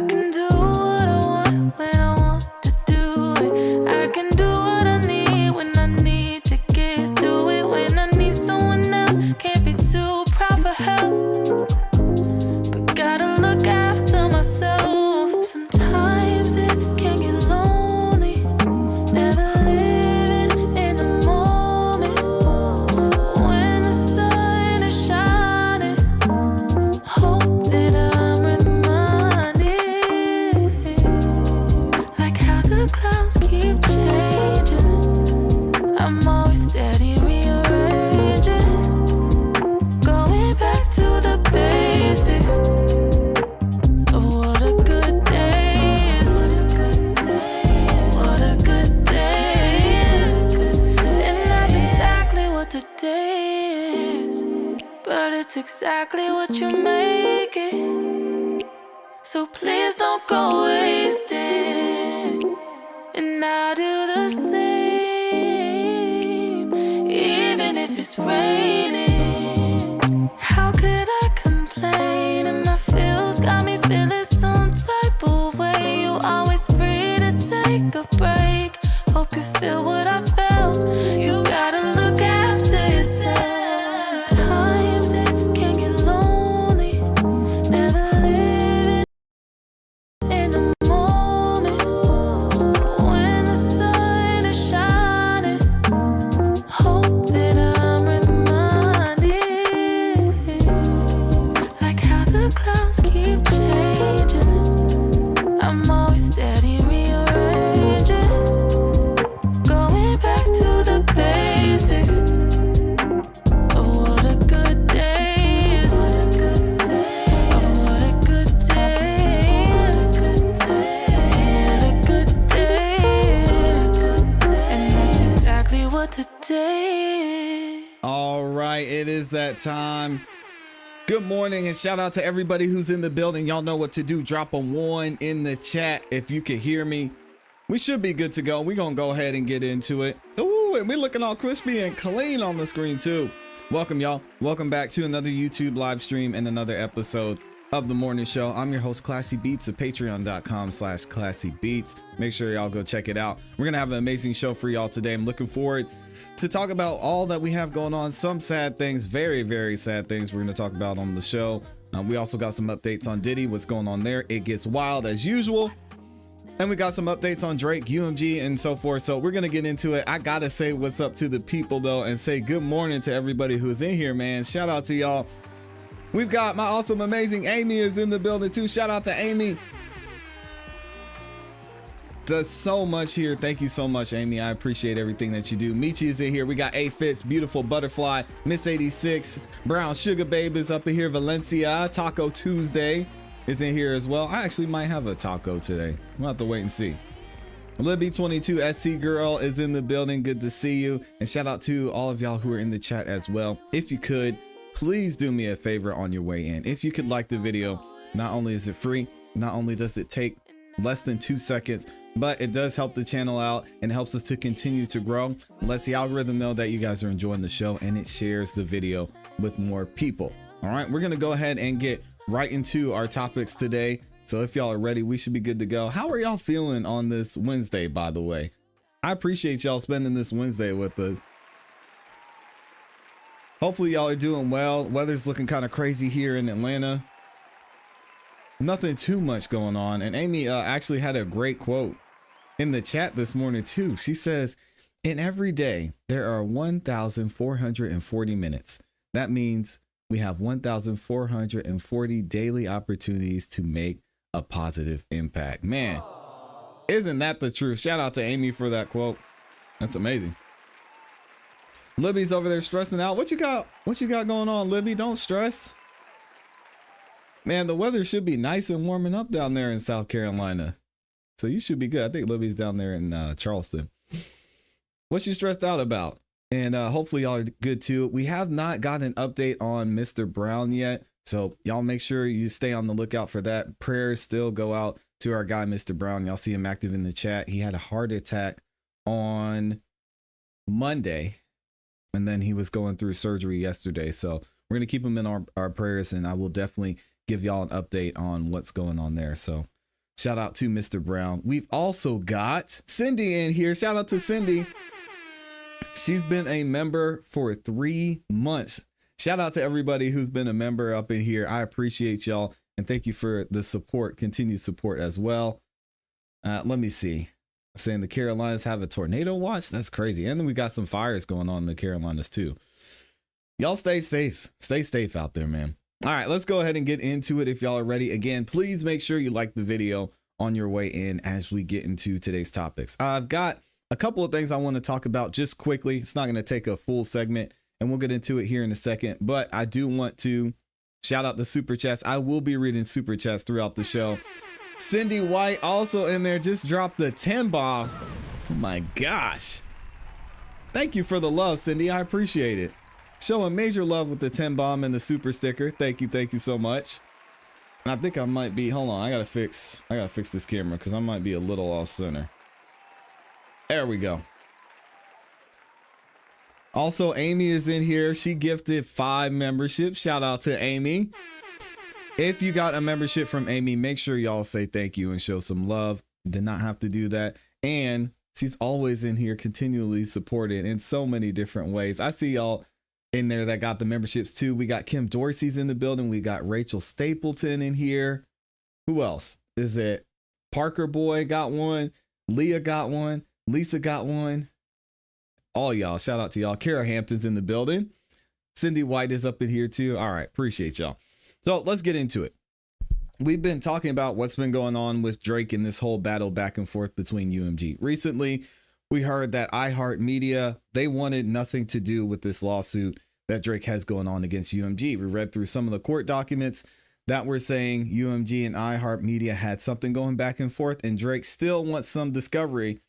can do what I want when I want to do it. I can do what I need when I need to get through it. When I need someone else, can't be too proud for help, but gotta look after myself. Sometimes it can get lonely, never living in the moment. When the sun is shining, hope that I'm reminded, like how the clouds keep changing. I'm always steady rearranging, going back to the basics of what a good day is. What a good day is. And that's exactly what the day is. But it's exactly what you make it. So please don't go wasting. And I'll do the same, even if it's raining. How could I complain? And my feels got me feeling some type of way. You always free to take a break. Hope you feel what I felt. You gotta look after yourself. Sometimes it can get lonely, never living in the moment. When the sun is shining, hope that I'm reminded, like how the clouds keep changing. I'm always steady rearranging, going back to the basics of what a good day is. Of what a good day is. What a good day is. And that's exactly what the day is. All right, it is that time. Good morning and shout out to everybody who's in the building. Y'all know what to do. Drop a 1 in the chat if you can hear me. We should be good to go. We're going to go ahead and get into it. Ooh, and we're looking all crispy and clean on the screen too. Welcome, y'all. Welcome back to another YouTube live stream and another episode of The Morning Show. I'm your host, Classy Beats of patreon.com/classybeats. Make sure y'all go check it out. We're going to have an amazing show for y'all today. I'm looking forward to talk about all that we have going on. Some sad things, very, very sad things we're going to talk about on the show. We also got some updates on Diddy, what's going on there. It gets wild as usual. And we got some updates on Drake, UMG, and so forth. So we're going to get into it. I got to say what's up to the people, though, and say good morning to everybody who's in here, man. Shout out to y'all. We've got my awesome, amazing Amy is in the building, too. Shout out to Amy. Does so much here. Thank you so much, Amy. I appreciate everything that you do. Michi is in here. We got A Fitz, Beautiful Butterfly, Miss 86, Brown Sugar Babe is up in here. Valencia, Taco Tuesday is in here as well. I actually might have a taco today. We'll have to wait and see. Libby22 SC Girl is in the building. Good to see you. And shout out to all of y'all who are in the chat as well. If you could, please do me a favor on your way in. If you could like the video, not only is it free, not only does it take less than 2 seconds, but it does help the channel out and helps us to continue to grow. It lets the algorithm know that you guys are enjoying the show, and it shares the video with more people. All right, we're gonna go ahead and get right into our topics today. So if y'all are ready, we should be good to go. How are y'all feeling on this Wednesday, by the way? I appreciate y'all spending this Wednesday with us. Hopefully y'all are doing well. Weather's looking kind of crazy here in Atlanta. Nothing too much going on. And Amy actually had a great quote in the chat this morning too. She says, in every day, there are 1,440 minutes. That means we have 1,440 daily opportunities to make a positive impact. Man, isn't that the truth? Shout out to Amy for that quote. That's amazing. Libby's over there stressing out. What you got going on, Libby? Don't stress. Man, the weather should be nice and warming up down there in South Carolina. So you should be good. I think Libby's down there in Charleston. What you stressed out about? And hopefully y'all are good too. We have not got an update on Mr. Brown yet. So y'all make sure you stay on the lookout for that. Prayers still go out to our guy, Mr. Brown. Y'all see him active in the chat. He had a heart attack on Monday, and then he was going through surgery yesterday. So we're going to keep him in our prayers, and I will definitely give y'all an update on what's going on there. So Shout out to Mr. Brown. We've also got Cindy in here. Shout out to Cindy. She's been a member for 3 months. Shout out to everybody who's been a member up in here. I appreciate y'all. And thank you for the support, continued support as well. Let me see. Saying the Carolinas have a tornado watch. That's crazy. And then we got some fires going on in the Carolinas too. Y'all stay safe. Stay safe out there, man. All right, let's go ahead and get into it. If y'all are ready, again, please make sure you like the video on your way in as we get into today's topics. I've got a couple of things I want to talk about just quickly. It's not going to take a full segment and we'll get into it here in a second, but I do want to shout out the super chats. I will be reading super chats throughout the show. Cindy White also in there, just dropped the 10 bomb. Oh my gosh. Thank you for the love, Cindy. I appreciate it. Showing major love with the 10 bomb and the super sticker. Thank you so much. I think I might be, hold on, I gotta fix this camera because I might be a little off center. There we go. Also, Amy is in here. She gifted 5 memberships. Shout out to Amy. If you got a membership from Amy, make sure y'all say thank you and show some love. Did not have to do that. And she's always in here continually supported in so many different ways. I see y'all in there that got the memberships too. We got Kim Dorsey's in the building. We got Rachel Stapleton in here. Who else? Is it Parker Boy got one? Leah got one. Lisa got one. All y'all, shout out to y'all. Kara Hampton's in the building. Cindy White is up in here too. All right, appreciate y'all. So let's get into it. We've been talking about what's been going on with Drake and this whole battle back and forth between UMG. Recently, we heard that iHeartMedia, they wanted nothing to do with this lawsuit that Drake has going on against UMG. We read through some of the court documents that were saying UMG and iHeartMedia had something going back and forth, and Drake still wants some discovery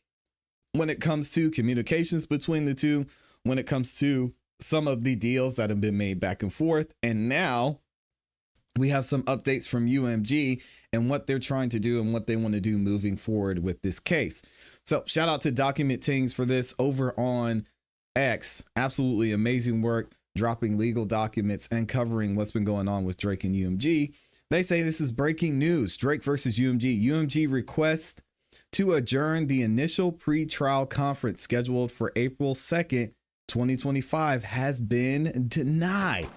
when it comes to communications between the two, when it comes to some of the deals that have been made back and forth. And now we have some updates from UMG and what they're trying to do and what they want to do moving forward with this case. So shout out to Document Tings for this over on X. Absolutely amazing work, dropping legal documents and covering what's been going on with Drake and UMG. They say this is breaking news. Drake versus UMG. UMG request to adjourn the initial pre-trial conference scheduled for April 2nd, 2025 has been denied.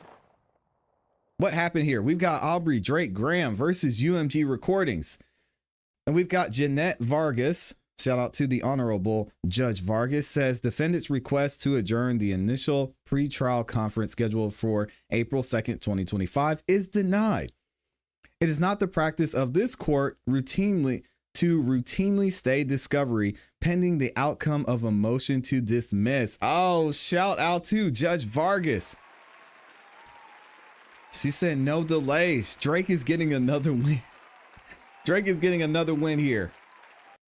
What happened here? We've got Aubrey Drake Graham versus UMG Recordings. And we've got Jeanette Vargas. Shout out to the Honorable Judge Vargas, says defendant's request to adjourn the initial pre-trial conference scheduled for April 2nd, 2025 is denied. It is not the practice of this court routinely stay discovery pending the outcome of a motion to dismiss. Oh, shout out to Judge Vargas. She said no delays. Drake is getting another win. Drake is getting another win here.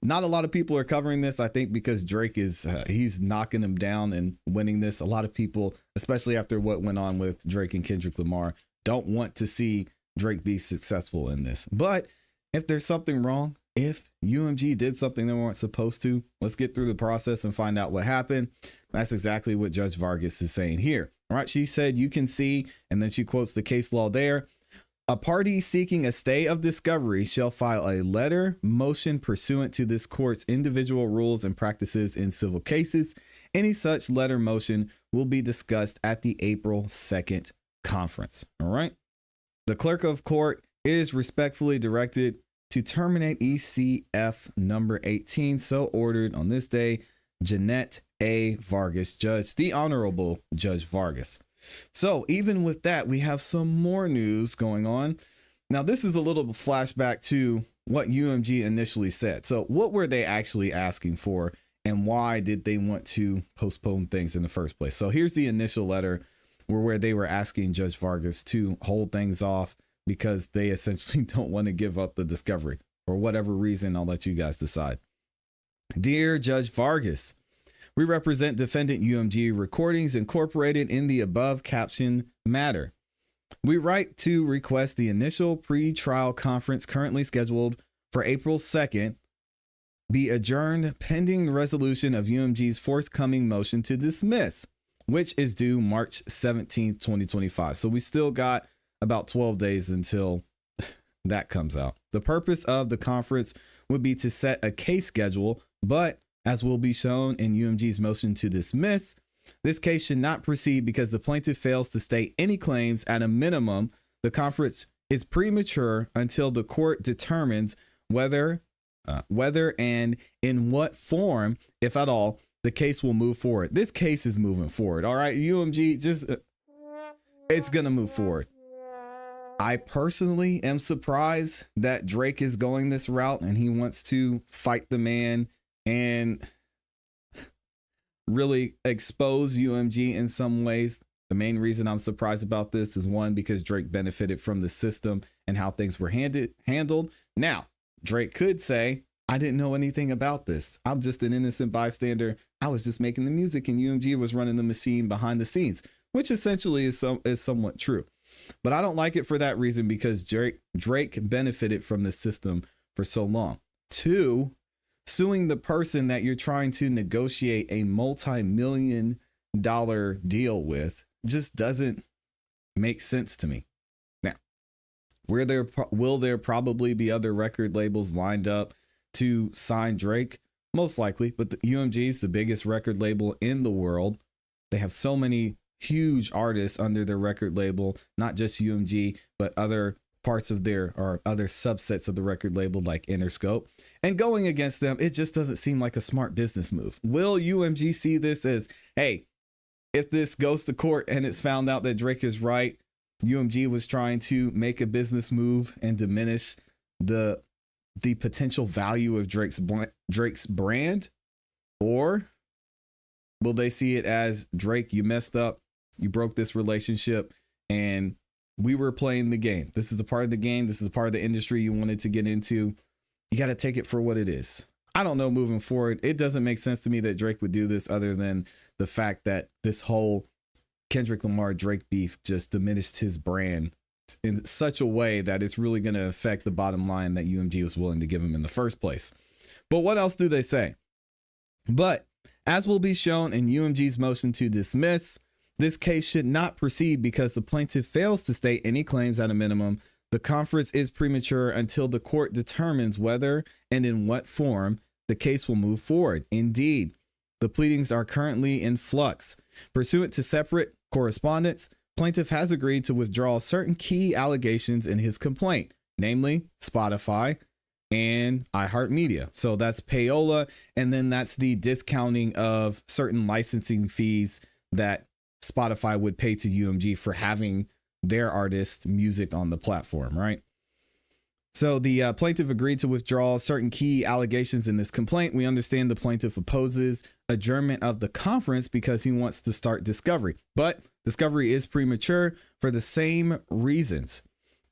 Not a lot of people are covering this, I think, because Drake is he's knocking him down and winning this. A lot of people, especially after what went on with Drake and Kendrick Lamar, don't want to see Drake be successful in this. But if there's something wrong, if UMG did something they weren't supposed to, let's get through the process and find out what happened. That's exactly what Judge Vargas is saying here. All right, she said, you can see, and then she quotes the case law there. A party seeking a stay of discovery shall file a letter motion pursuant to this court's individual rules and practices in civil cases. Any such letter motion will be discussed at the April 2nd conference. All right. The clerk of court is respectfully directed to terminate ECF number 18. So ordered on this day, Jeanette A. Vargas, Judge, the Honorable Judge Vargas. So even with that, we have some more news going on. Now, this is a little flashback to what UMG initially said. So what were they actually asking for and why did they want to postpone things in the first place? So here's the initial letter where they were asking Judge Vargas to hold things off because they essentially don't want to give up the discovery for whatever reason. I'll let you guys decide. Dear Judge Vargas, we represent defendant UMG Recordings Incorporated in the above captioned matter. We write to request the initial pre-trial conference currently scheduled for April 2nd be adjourned pending the resolution of UMG's forthcoming motion to dismiss, which is due March 17th, 2025. So we still got about 12 days until that comes out. The purpose of the conference would be to set a case schedule, but as will be shown in UMG's motion to dismiss, this case should not proceed because the plaintiff fails to state any claims. At a minimum, the conference is premature until the court determines whether and in what form, if at all, the case will move forward. This case is moving forward. All right, UMG, it's going to move forward. I personally am surprised that Drake is going this route and he wants to fight the man and really expose UMG in some ways. The main reason I'm surprised about this is, one, because Drake benefited from the system and how things were handled. Now, Drake could say, I didn't know anything about this. I'm just an innocent bystander. I was just making the music and UMG was running the machine behind the scenes, which essentially is somewhat true. But I don't like it for that reason, because Drake benefited from the system for so long. 2, suing the person that you're trying to negotiate a multi-million-dollar deal with just doesn't make sense to me. Now, will there probably be other record labels lined up to sign Drake? Most likely, but the UMG is the biggest record label in the world. They have so many huge artists under their record label, not just UMG, but other parts of their, or other subsets of the record label like Interscope. And going against them, it just doesn't seem like a smart business move. Will UMG see this as, hey, if this goes to court and it's found out that Drake is right, UMG was trying to make a business move and diminish the potential value of Drake's brand? Or will they see it as, Drake, you messed up, you broke this relationship, and we were playing the game. This is a part of the game. This is a part of the industry you wanted to get into. You got to take it for what it is. I don't know, moving forward, it doesn't make sense to me that Drake would do this, other than the fact that this whole Kendrick Lamar Drake beef just diminished his brand in such a way that it's really going to affect the bottom line that UMG was willing to give him in the first place. But what else do they say? But as will be shown in UMG's motion to dismiss, this case should not proceed because the plaintiff fails to state any claims. At a minimum, the conference is premature until the court determines whether and in what form the case will move forward. Indeed, the pleadings are currently in flux. Pursuant to separate correspondence, plaintiff has agreed to withdraw certain key allegations in his complaint, namely Spotify and iHeartMedia. So that's payola, and then that's the discounting of certain licensing fees that Spotify would pay to UMG for having their artist music on the platform, right? So the plaintiff agreed to withdraw certain key allegations in this complaint. We understand the plaintiff opposes adjournment of the conference because he wants to start discovery, but discovery is premature for the same reasons.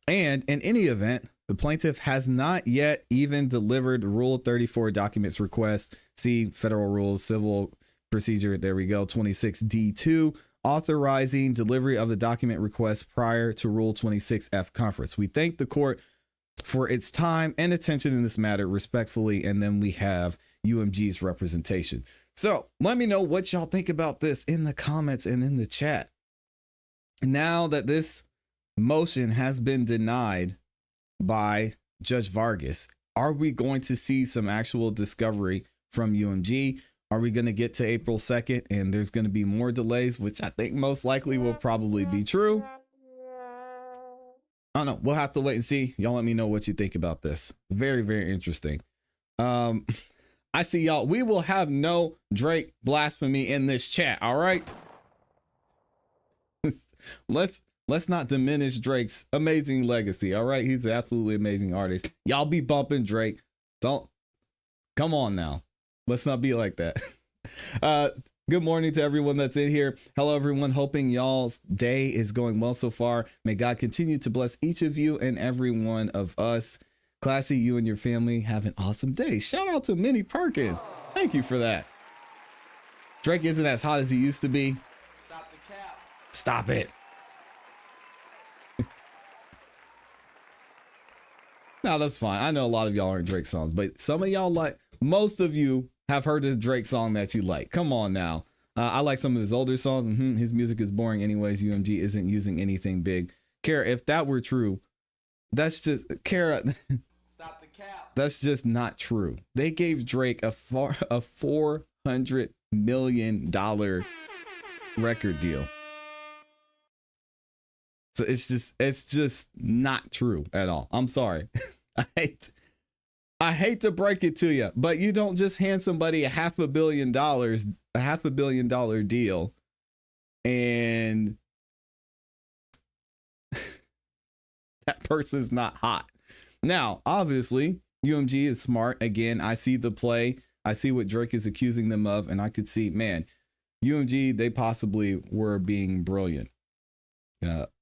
And in any event, the plaintiff has not yet even delivered Rule 34 documents request. See Federal Rules Civil Procedure, there we go, 26D2, authorizing delivery of the document request prior to Rule 26F conference. We thank the court for its time and attention in this matter, respectfully. And then we have UMG's representation. So let me know what y'all think about this in the comments and in the chat. Now that this motion has been denied by Judge Vargas, are we going to see some actual discovery from UMG? Are we going to get to April 2nd and there's going to be more delays, which I think most likely will probably be true? I don't know. We'll have to wait and see. Y'all let me know what you think about this. Very, very interesting. I see y'all. We will have no Drake blasphemy in this chat. All right. Let's not diminish Drake's amazing legacy. All right. He's an absolutely amazing artist. Y'all be bumping Drake. Don't. Come on now. Let's not be like that. Good morning to everyone that's in here. Hello, everyone. Hoping y'all's day is going well so far. May God continue to bless each of you and every one of us. Classy, you and your family have an awesome day. Shout out to Minnie Perkins. Thank you for that. Drake isn't as hot as he used to be. Stop the cap. Stop it. No, that's fine. I know a lot of y'all aren't Drake songs, but some of y'all like, most of you have heard this Drake song that you like. Come on now. I like some of his older songs. His music is boring anyways. UMG isn't using anything big. Kara, if that were true, That's just Kara. Stop the cap. That's just not true. They gave Drake a $400 million record deal. So it's just not true at all. I'm sorry. I hate to break it to you, but you don't just hand somebody a $500 million deal and that person's not hot. Now, obviously, UMG is smart. Again, I see the play. I see what Drake is accusing them of, and I could see, man, UMG, they possibly were being brilliant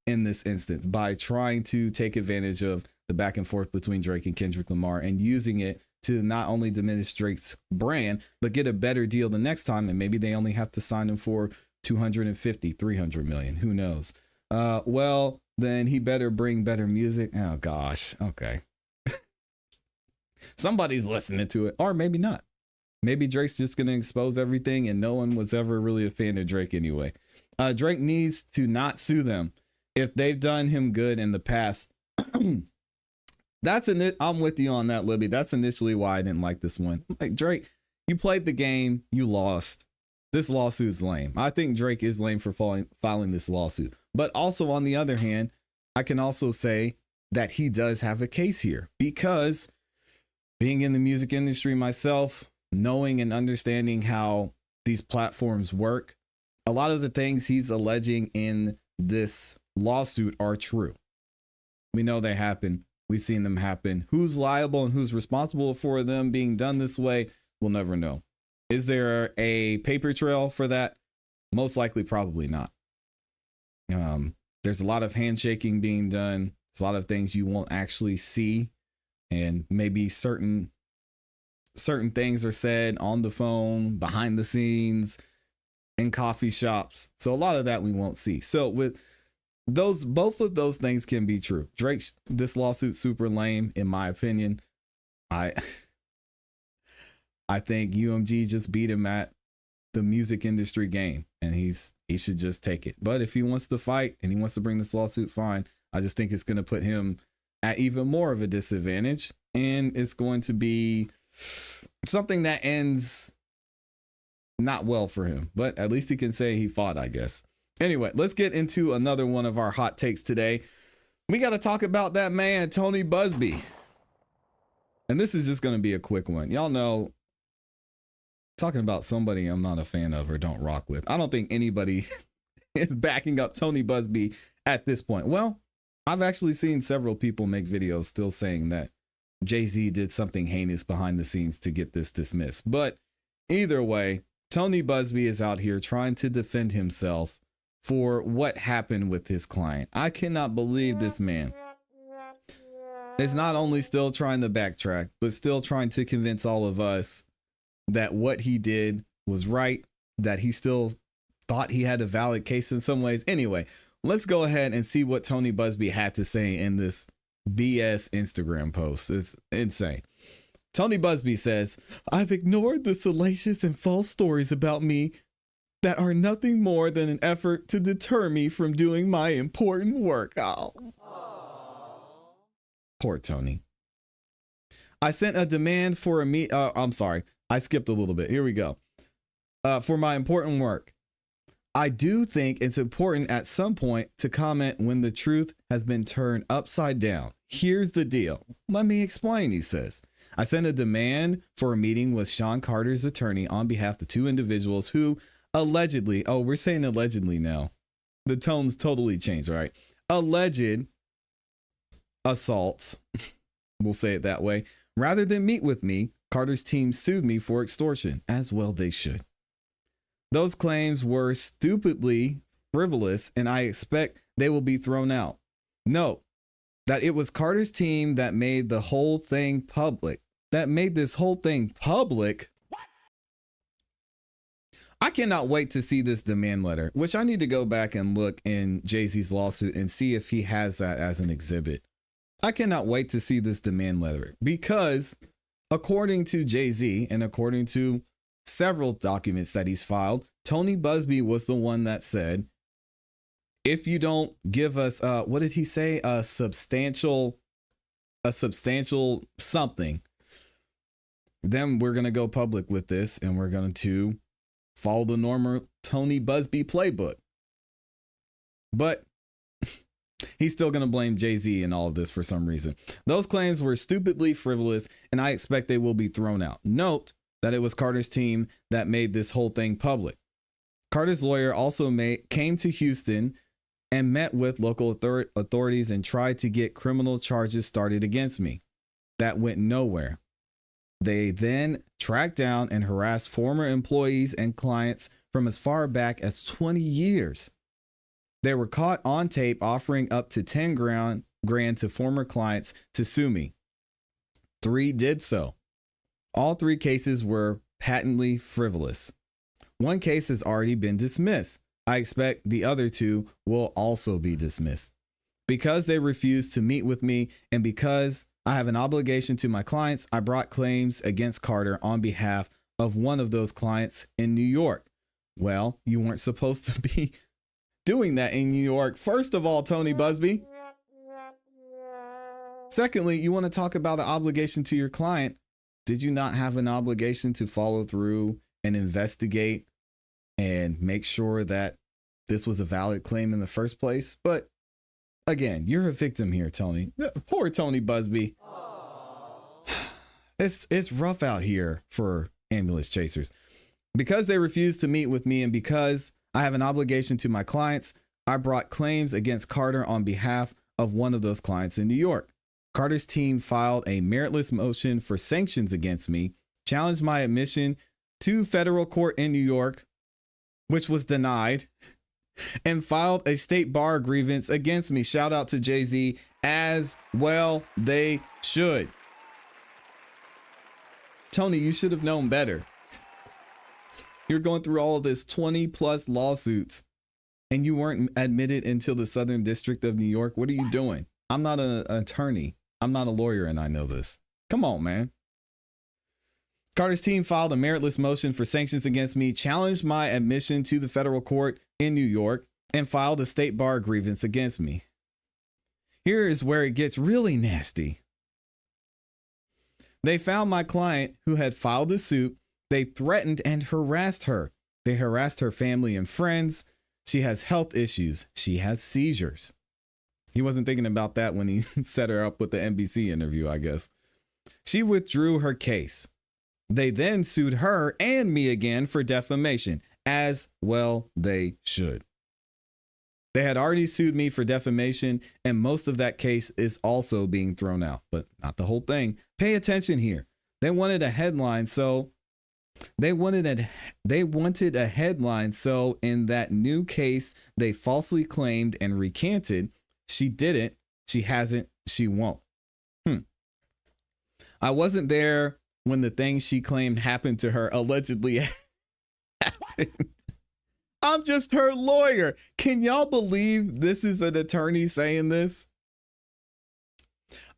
in this instance by trying to take advantage of the back and forth between Drake and Kendrick Lamar and using it to not only diminish Drake's brand, but get a better deal the next time. And maybe they only have to sign him for 250, 300 million. Who knows? Well, then he better bring better music. Oh gosh. Okay. Somebody's listening to it, or maybe not. Maybe Drake's just going to expose everything and no one was ever really a fan of Drake anyway. Drake needs to not sue them if they've done him good in the past. I'm with you on that, Libby. That's initially why I didn't like this one. Like, Drake, you played the game, you lost. This lawsuit's lame. I think Drake is lame for filing this lawsuit. But also, on the other hand, I can also say that he does have a case here, because being in the music industry myself, knowing and understanding how these platforms work, a lot of the things he's alleging in this lawsuit are true. We know they happen. We've seen them happen. Who's liable and who's responsible for them being done this way, we'll never know. Is there a paper trail for that? Most likely, probably not. There's a lot of handshaking being done. There's a lot of things you won't actually see. And maybe certain things are said on the phone, behind the scenes, in coffee shops. So a lot of that we won't see. So with both of those things can be true. This lawsuit's super lame, in my opinion. I think UMG just beat him at the music industry game, and he should just take it. But if he wants to fight and he wants to bring this lawsuit, fine. I just think it's going to put him at even more of a disadvantage, and it's going to be something that ends not well for him. But at least he can say he fought, I guess. Anyway, let's get into another one of our hot takes today. We got to talk about that man, Tony Buzbee. And this is just going to be a quick one. Y'all know, talking about somebody I'm not a fan of or don't rock with, I don't think anybody is backing up Tony Buzbee at this point. Well, I've actually seen several people make videos still saying that Jay-Z did something heinous behind the scenes to get this dismissed. But either way, Tony Buzbee is out here trying to defend himself for what happened with his client. I cannot believe this man is not only still trying to backtrack, but still trying to convince all of us that what he did was right, that he still thought he had a valid case in some ways. Anyway, let's go ahead and see what Tony Buzbee had to say in this BS Instagram post. It's insane. Tony Buzbee says, "I've ignored the salacious and false stories about me that are nothing more than an effort to deter me from doing my important work." Oh. Poor Tony. "I sent a demand for I'm sorry. I skipped a little bit. Here we go. For my important work. I do think it's important at some point to comment when the truth has been turned upside down. Here's the deal. Let me explain," he says. "I sent a demand for a meeting with Sean Carter's attorney on behalf of two individuals who allegedly," oh, we're saying allegedly now. The tone's totally changed, right? "Alleged assaults," we'll say it that way. "Rather than meet with me, Carter's team sued me for extortion, as well they should. Those claims were stupidly frivolous, and I expect they will be thrown out. Note that it was Carter's team that made the whole thing public. That made this whole thing public. What? I cannot wait to see this demand letter, which I need to go back and look in Jay-Z's lawsuit and see if he has that as an exhibit. I cannot wait to see this demand letter because according to Jay-Z and according to several documents that he's filed, Tony Buzbee was the one that said, if you don't give us, what did he say? A substantial a substantial something, then we're going to go public with this and we're going to follow the normal Tony Buzbee playbook. But he's still going to blame Jay-Z in all of this for some reason. Those claims were stupidly frivolous, and I expect they will be thrown out. Note that it was Carter's team that made this whole thing public. Carter's lawyer also came to Houston and met with local authorities and tried to get criminal charges started against me. That went nowhere. They then tracked down and harassed former employees and clients from as far back as 20 years. They were caught on tape offering up to 10 grand to former clients to sue me. 3 did so. All 3 cases were patently frivolous. 1 case has already been dismissed. I expect the other 2 will also be dismissed. Because they refused to meet with me and because I have an obligation to my clients, I brought claims against Carter on behalf of one of those clients in New York. Well, you weren't supposed to be doing that in New York. First of all, Tony Buzbee. Secondly, you want to talk about an obligation to your client. Did you not have an obligation to follow through and investigate and make sure that this was a valid claim in the first place? But again, you're a victim here, Tony. Poor Tony Buzbee. It's rough out here for ambulance chasers. Because they refused to meet with me and because I have an obligation to my clients, I brought claims against Carter on behalf of one of those clients in New York. Carter's team filed a meritless motion for sanctions against me, challenged my admission to federal court in New York, which was denied, and filed a state bar grievance against me. Shout out to Jay-Z, as well they should. Tony, you should have known better. You're going through all of this 20 plus lawsuits and you weren't admitted until the Southern District of New York. What are you doing? I'm not an attorney. I'm not a lawyer and I know this. Come on, man. Carter's team filed a meritless motion for sanctions against me, challenged my admission to the federal court in New York, and filed a state bar grievance against me. Here is where it gets really nasty. They found my client who had filed the suit. They threatened and harassed her. They harassed her family and friends. She has health issues. She has seizures. He wasn't thinking about that when he set her up with the NBC interview, I guess. She withdrew her case. They then sued her and me again for defamation, as well they should. They had already sued me for defamation, and most of that case is also being thrown out, but not the whole thing. Pay attention here. They wanted a headline, so in that new case they falsely claimed and recanted, she didn't, she hasn't, she won't. I wasn't there when the thing she claimed happened to her allegedly happened. I'm just her lawyer. Can y'all believe this is an attorney saying this?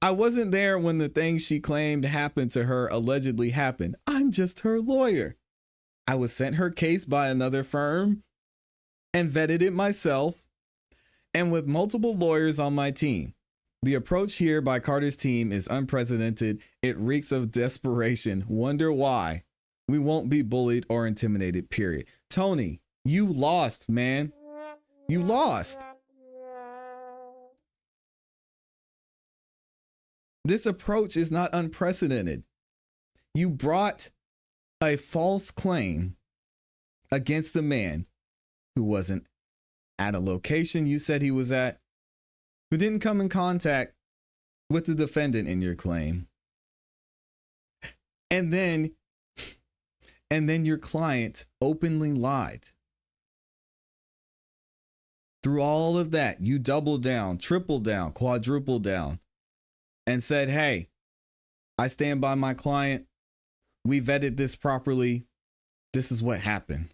I wasn't there when the thing she claimed happened to her allegedly happened. I'm just her lawyer. I was sent her case by another firm and vetted it myself and with multiple lawyers on my team. The approach here by Carter's team is unprecedented. It reeks of desperation. Wonder why. We won't be bullied or intimidated, period. Tony, you lost, man. You lost. This approach is not unprecedented. You brought a false claim against a man who wasn't at a location you said he was at, who didn't come in contact with the defendant in your claim. And then your client openly lied. Through all of that, you doubled down, tripled down, quadrupled down, and said, hey, I stand by my client. We vetted this properly. This is what happened.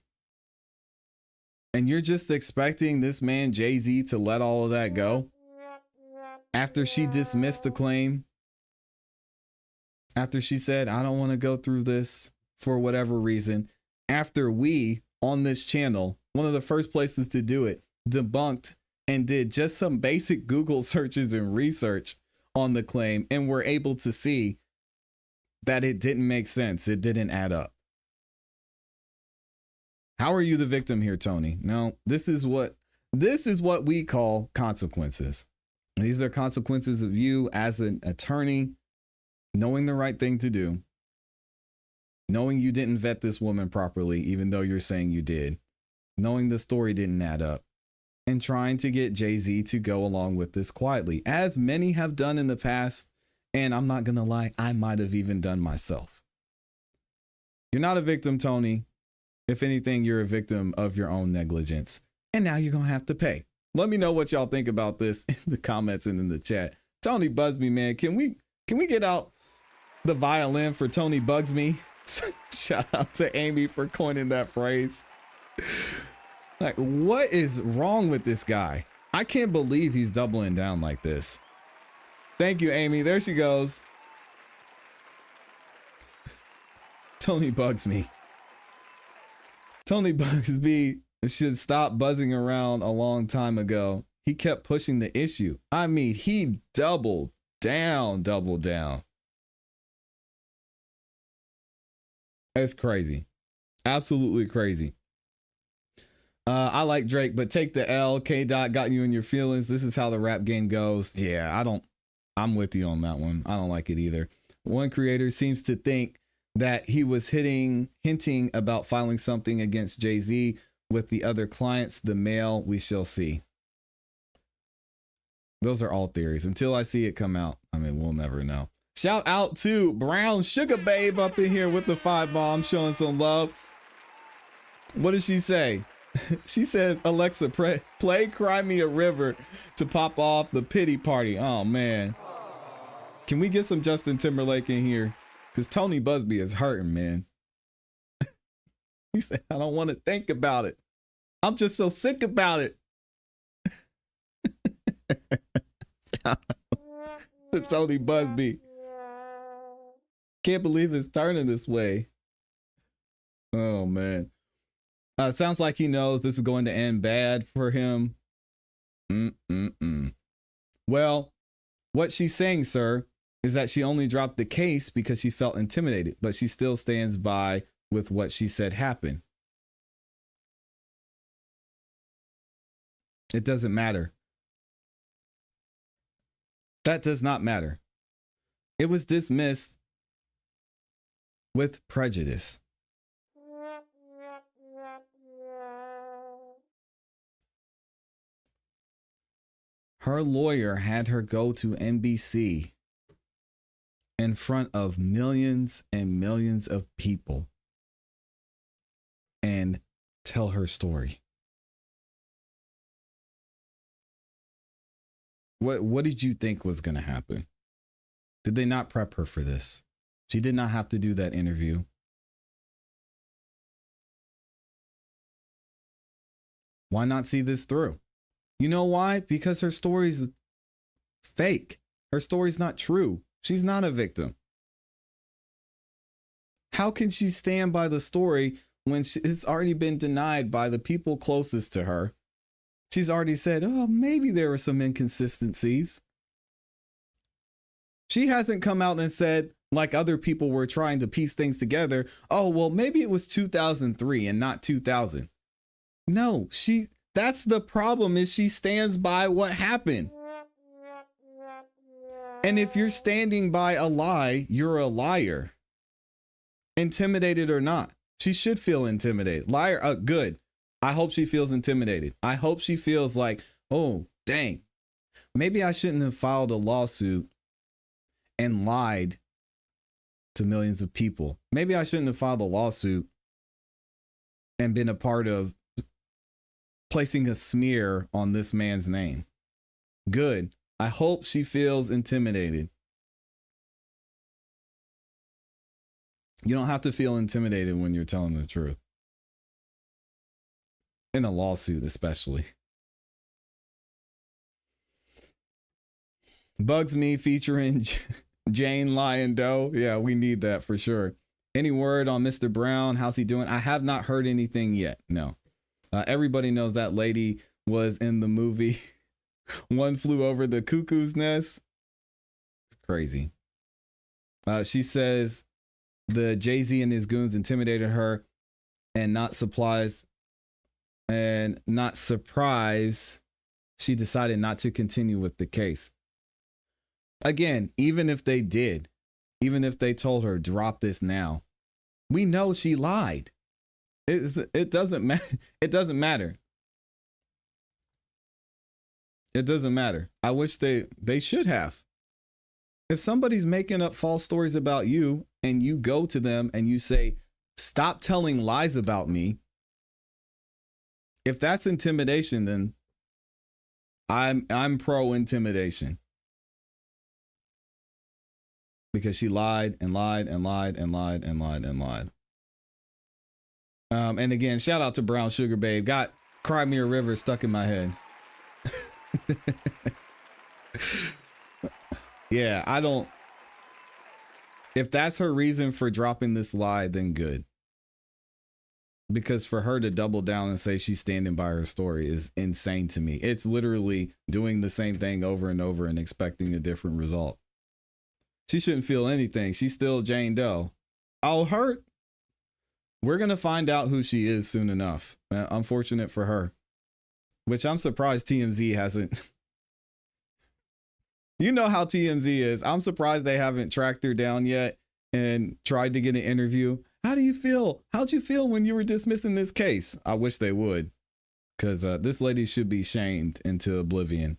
And you're just expecting this man, Jay-Z, to let all of that go? After she dismissed the claim? After she said, I don't want to go through this for whatever reason? After we, on this channel, one of the first places to do it, debunked and did just some basic Google searches and research on the claim and were able to see that it didn't make sense. It didn't add up. How are you the victim here, Tony? No, this is what we call consequences. These are consequences of you as an attorney knowing the right thing to do, knowing you didn't vet this woman properly, even though you're saying you did, knowing the story didn't add up, and trying to get Jay-Z to go along with this quietly, as many have done in the past. And I'm not going to lie, I might have even done myself. You're not a victim, Tony. If anything, you're a victim of your own negligence. And now you're going to have to pay. Let me know what y'all think about this in the comments and in the chat. Tony Buzbee, man, can we get out the violin for Tony Buzbee? Shout out to Amy for coining that phrase. Like, what is wrong with this guy? I can't believe he's doubling down like this. Thank you, Amy. There she goes. Tony Buzbee. Tony Buzbee should stop buzzing around a long time ago. He kept pushing the issue. I mean, he doubled down. It's crazy. Absolutely crazy. I like Drake, but take the L. K. Dot got you in your feelings. This is how the rap game goes. Yeah, I'm with you on that one. I don't like it either. One creator seems to think that he was hinting about filing something against Jay-Z with the other clients. The mail, we shall see. Those are all theories. Until I see it come out, I mean, we'll never know. Shout out to Brown Sugar Babe up in here with the 5 bomb, showing some love. What does she say? She says, Alexa, play Cry Me a River to pop off the pity party. Oh, man. Can we get some Justin Timberlake in here? Because Tony Buzbee is hurting, man. He said, I don't want to think about it. I'm just so sick about it. To Tony Buzbee. Can't believe it's turning this way. Oh, man. It sounds like he knows this is going to end bad for him. Well, what she's saying, sir, is that she only dropped the case because she felt intimidated, but she still stands by with what she said happened. It doesn't matter. That does not matter. It was dismissed with prejudice. Her lawyer had her go to NBC in front of millions and millions of people and tell her story. What did you think was going to happen? Did they not prep her for this? She did not have to do that interview. Why not see this through? You know why? Because her story's fake. Her story's not true. She's not a victim. How can she stand by the story when it's already been denied by the people closest to her? She's already said, oh, maybe there were some inconsistencies. She hasn't come out and said, like other people were trying to piece things together, oh, well, maybe it was 2003 and not 2000. No, that's the problem, is she stands by what happened. And if you're standing by a lie, you're a liar. Intimidated or not. She should feel intimidated. Liar, good. I hope she feels intimidated. I hope she feels like, oh, dang, maybe I shouldn't have filed a lawsuit and lied to millions of people. Maybe I shouldn't have filed a lawsuit and been a part of placing a smear on this man's name. Good. I hope she feels intimidated. You don't have to feel intimidated when you're telling the truth. In a lawsuit, especially. Bugs Me featuring Jane Lion Doe. Yeah, we need that for sure. Any word on Mr. Brown? How's he doing? I have not heard anything yet. No. Everybody knows that lady was in the movie One Flew Over the Cuckoo's Nest. Crazy. She says the Jay-Z and his goons intimidated her and not surprised she decided not to continue with the case. Again, even if they did, even if they told her drop this now, we know she lied. It doesn't matter. It doesn't matter. It doesn't matter. I wish they should have. If somebody's making up false stories about you and you go to them and you say, stop telling lies about me. If that's intimidation, then I'm pro intimidation. Because she lied and lied and lied and lied and lied and lied. And again, shout out to Brown Sugar Babe. Got Cry Me a River stuck in my head. Yeah, if that's her reason for dropping this lie, then good. Because for her to double down and say she's standing by her story is insane to me. It's literally doing the same thing over and over and expecting a different result. She shouldn't feel anything. She's still Jane Doe. I'll hurt. We're going to find out who she is soon enough. Unfortunate for her. Which I'm surprised TMZ hasn't. You know how TMZ is. I'm surprised they haven't tracked her down yet and tried to get an interview. How do you feel? How'd you feel when you were dismissing this case? I wish they would. Because this lady should be shamed into oblivion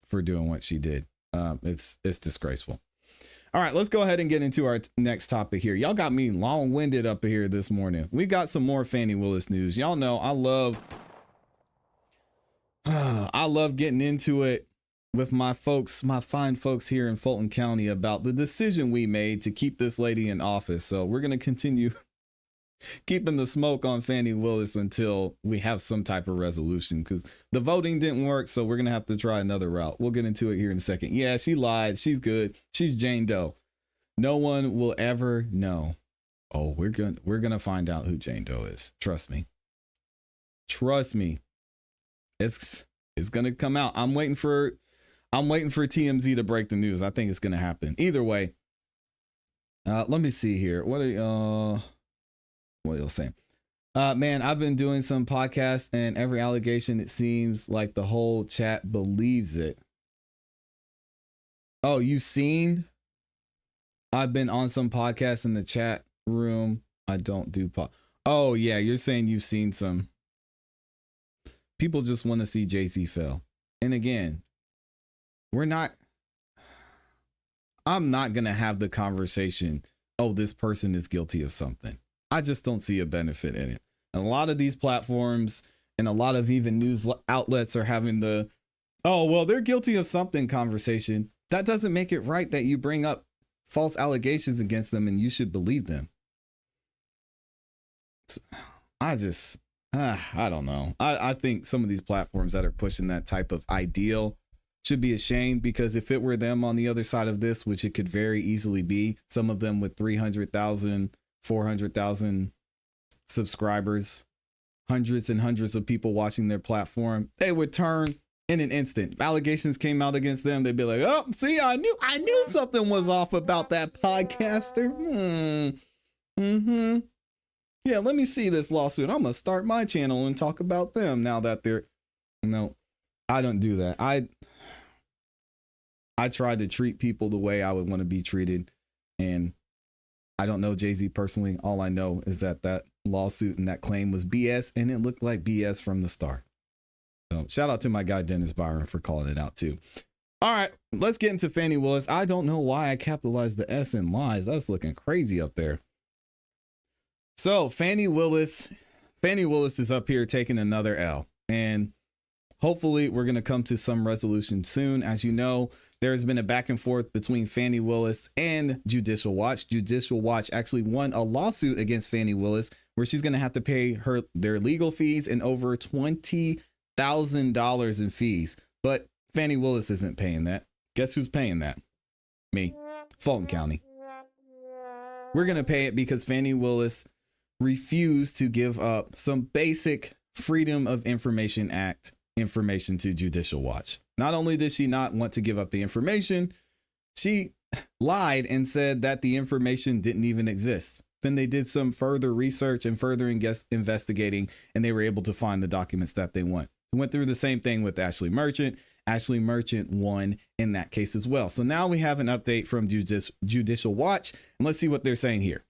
for doing what she did. It's disgraceful. All right, let's go ahead and get into our next topic here. Y'all got me long-winded up here this morning. We got some more Fani Willis news. Y'all know I love getting into it with my folks, my fine folks here in Fulton County about the decision we made to keep this lady in office. So we're going to continue keeping the smoke on Fani Willis until we have some type of resolution, because the voting didn't work. So we're going to have to try another route. We'll get into it here in a second. Yeah, she lied. She's good. She's Jane Doe. No one will ever know. Oh, we're going to find out who Jane Doe is. Trust me. Trust me. It's going to come out. I'm waiting for TMZ to break the news. I think it's going to happen. Either way, let me see here. What are you saying? Man, I've been doing some podcasts and every allegation, it seems like the whole chat believes it. Oh, you've seen? I've been on some podcasts in the chat room. I don't do Oh, yeah, you're saying you've seen some. People just want to see Jay-Z fail. And again, I'm not going to have the conversation, oh, this person is guilty of something. I just don't see a benefit in it. And a lot of these platforms and a lot of even news outlets are having the, oh, well, they're guilty of something conversation. That doesn't make it right that you bring up false allegations against them and you should believe them. I don't know. I think some of these platforms that are pushing that type of ideal should be ashamed, because if it were them on the other side of this, which it could very easily be, some of them with 300,000, 400,000 subscribers, hundreds and hundreds of people watching their platform, they would turn in an instant. If allegations came out against them, they'd be like, oh, see, I knew something was off about that podcaster. Yeah, let me see this lawsuit. I'm going to start my channel and talk about them now that they're... No, I don't do that. I try to treat people the way I would want to be treated. And I don't know Jay-Z personally. All I know is that lawsuit and that claim was BS, and it looked like BS from the start. So shout out to my guy, Dennis Byron, for calling it out too. All right, let's get into Fani Willis. I don't know why I capitalized the S in lies. That's looking crazy up there. So Fani Willis is up here taking another L, and hopefully we're going to come to some resolution soon. As you know, there's been a back and forth between Fani Willis and Judicial Watch. Judicial Watch actually won a lawsuit against Fani Willis where she's going to have to pay their legal fees and over $20,000 in fees. But Fani Willis isn't paying that. Guess who's paying that? Me, Fulton County. We're going to pay it because Fani Willis refused to give up some basic Freedom of Information Act information to Judicial Watch. Not only did she not want to give up the information, she lied and said that the information didn't even exist. Then they did some further research and further investigating, and they were able to find the documents that they want. We went through the same thing with Ashley Merchant. Ashley Merchant won in that case as well. So now we have an update from Judicial Watch, and let's see what they're saying here.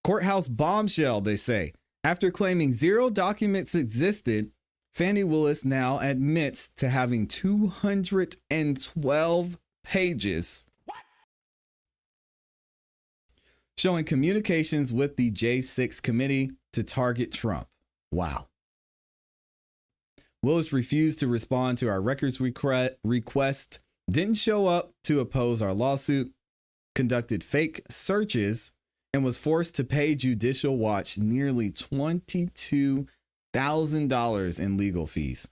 Courthouse bombshell, they say. After claiming 0 documents existed, Fani Willis now admits to having 212 pages showing communications with the J6 committee to target Trump. Wow. Willis refused to respond to our records request, didn't show up to oppose our lawsuit, conducted fake searches, and was forced to pay Judicial Watch nearly $22,000 in legal fees.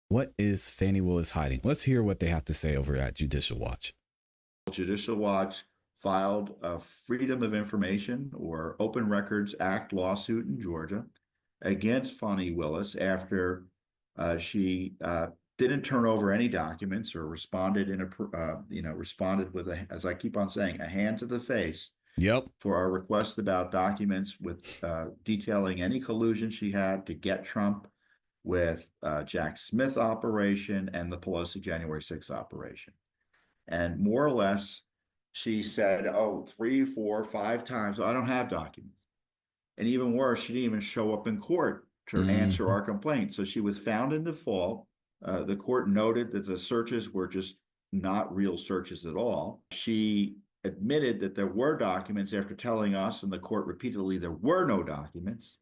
What is Fani Willis hiding? Let's hear what they have to say over at Judicial Watch. Judicial Watch filed a Freedom of Information or Open Records Act lawsuit in Georgia against Fani Willis after she didn't turn over any documents or responded responded with a, as I keep on saying, a hand to the face. Yep. For our request about documents with detailing any collusion she had to get Trump with Jack Smith operation and the Pelosi January 6th operation. And more or less, she said, 3, 4, 5 times, I don't have documents. And even worse, she didn't even show up in court to answer our complaint. So she was found in default. The court noted that the searches were just not real searches at all. She admitted that there were documents after telling us and the court repeatedly there were no documents.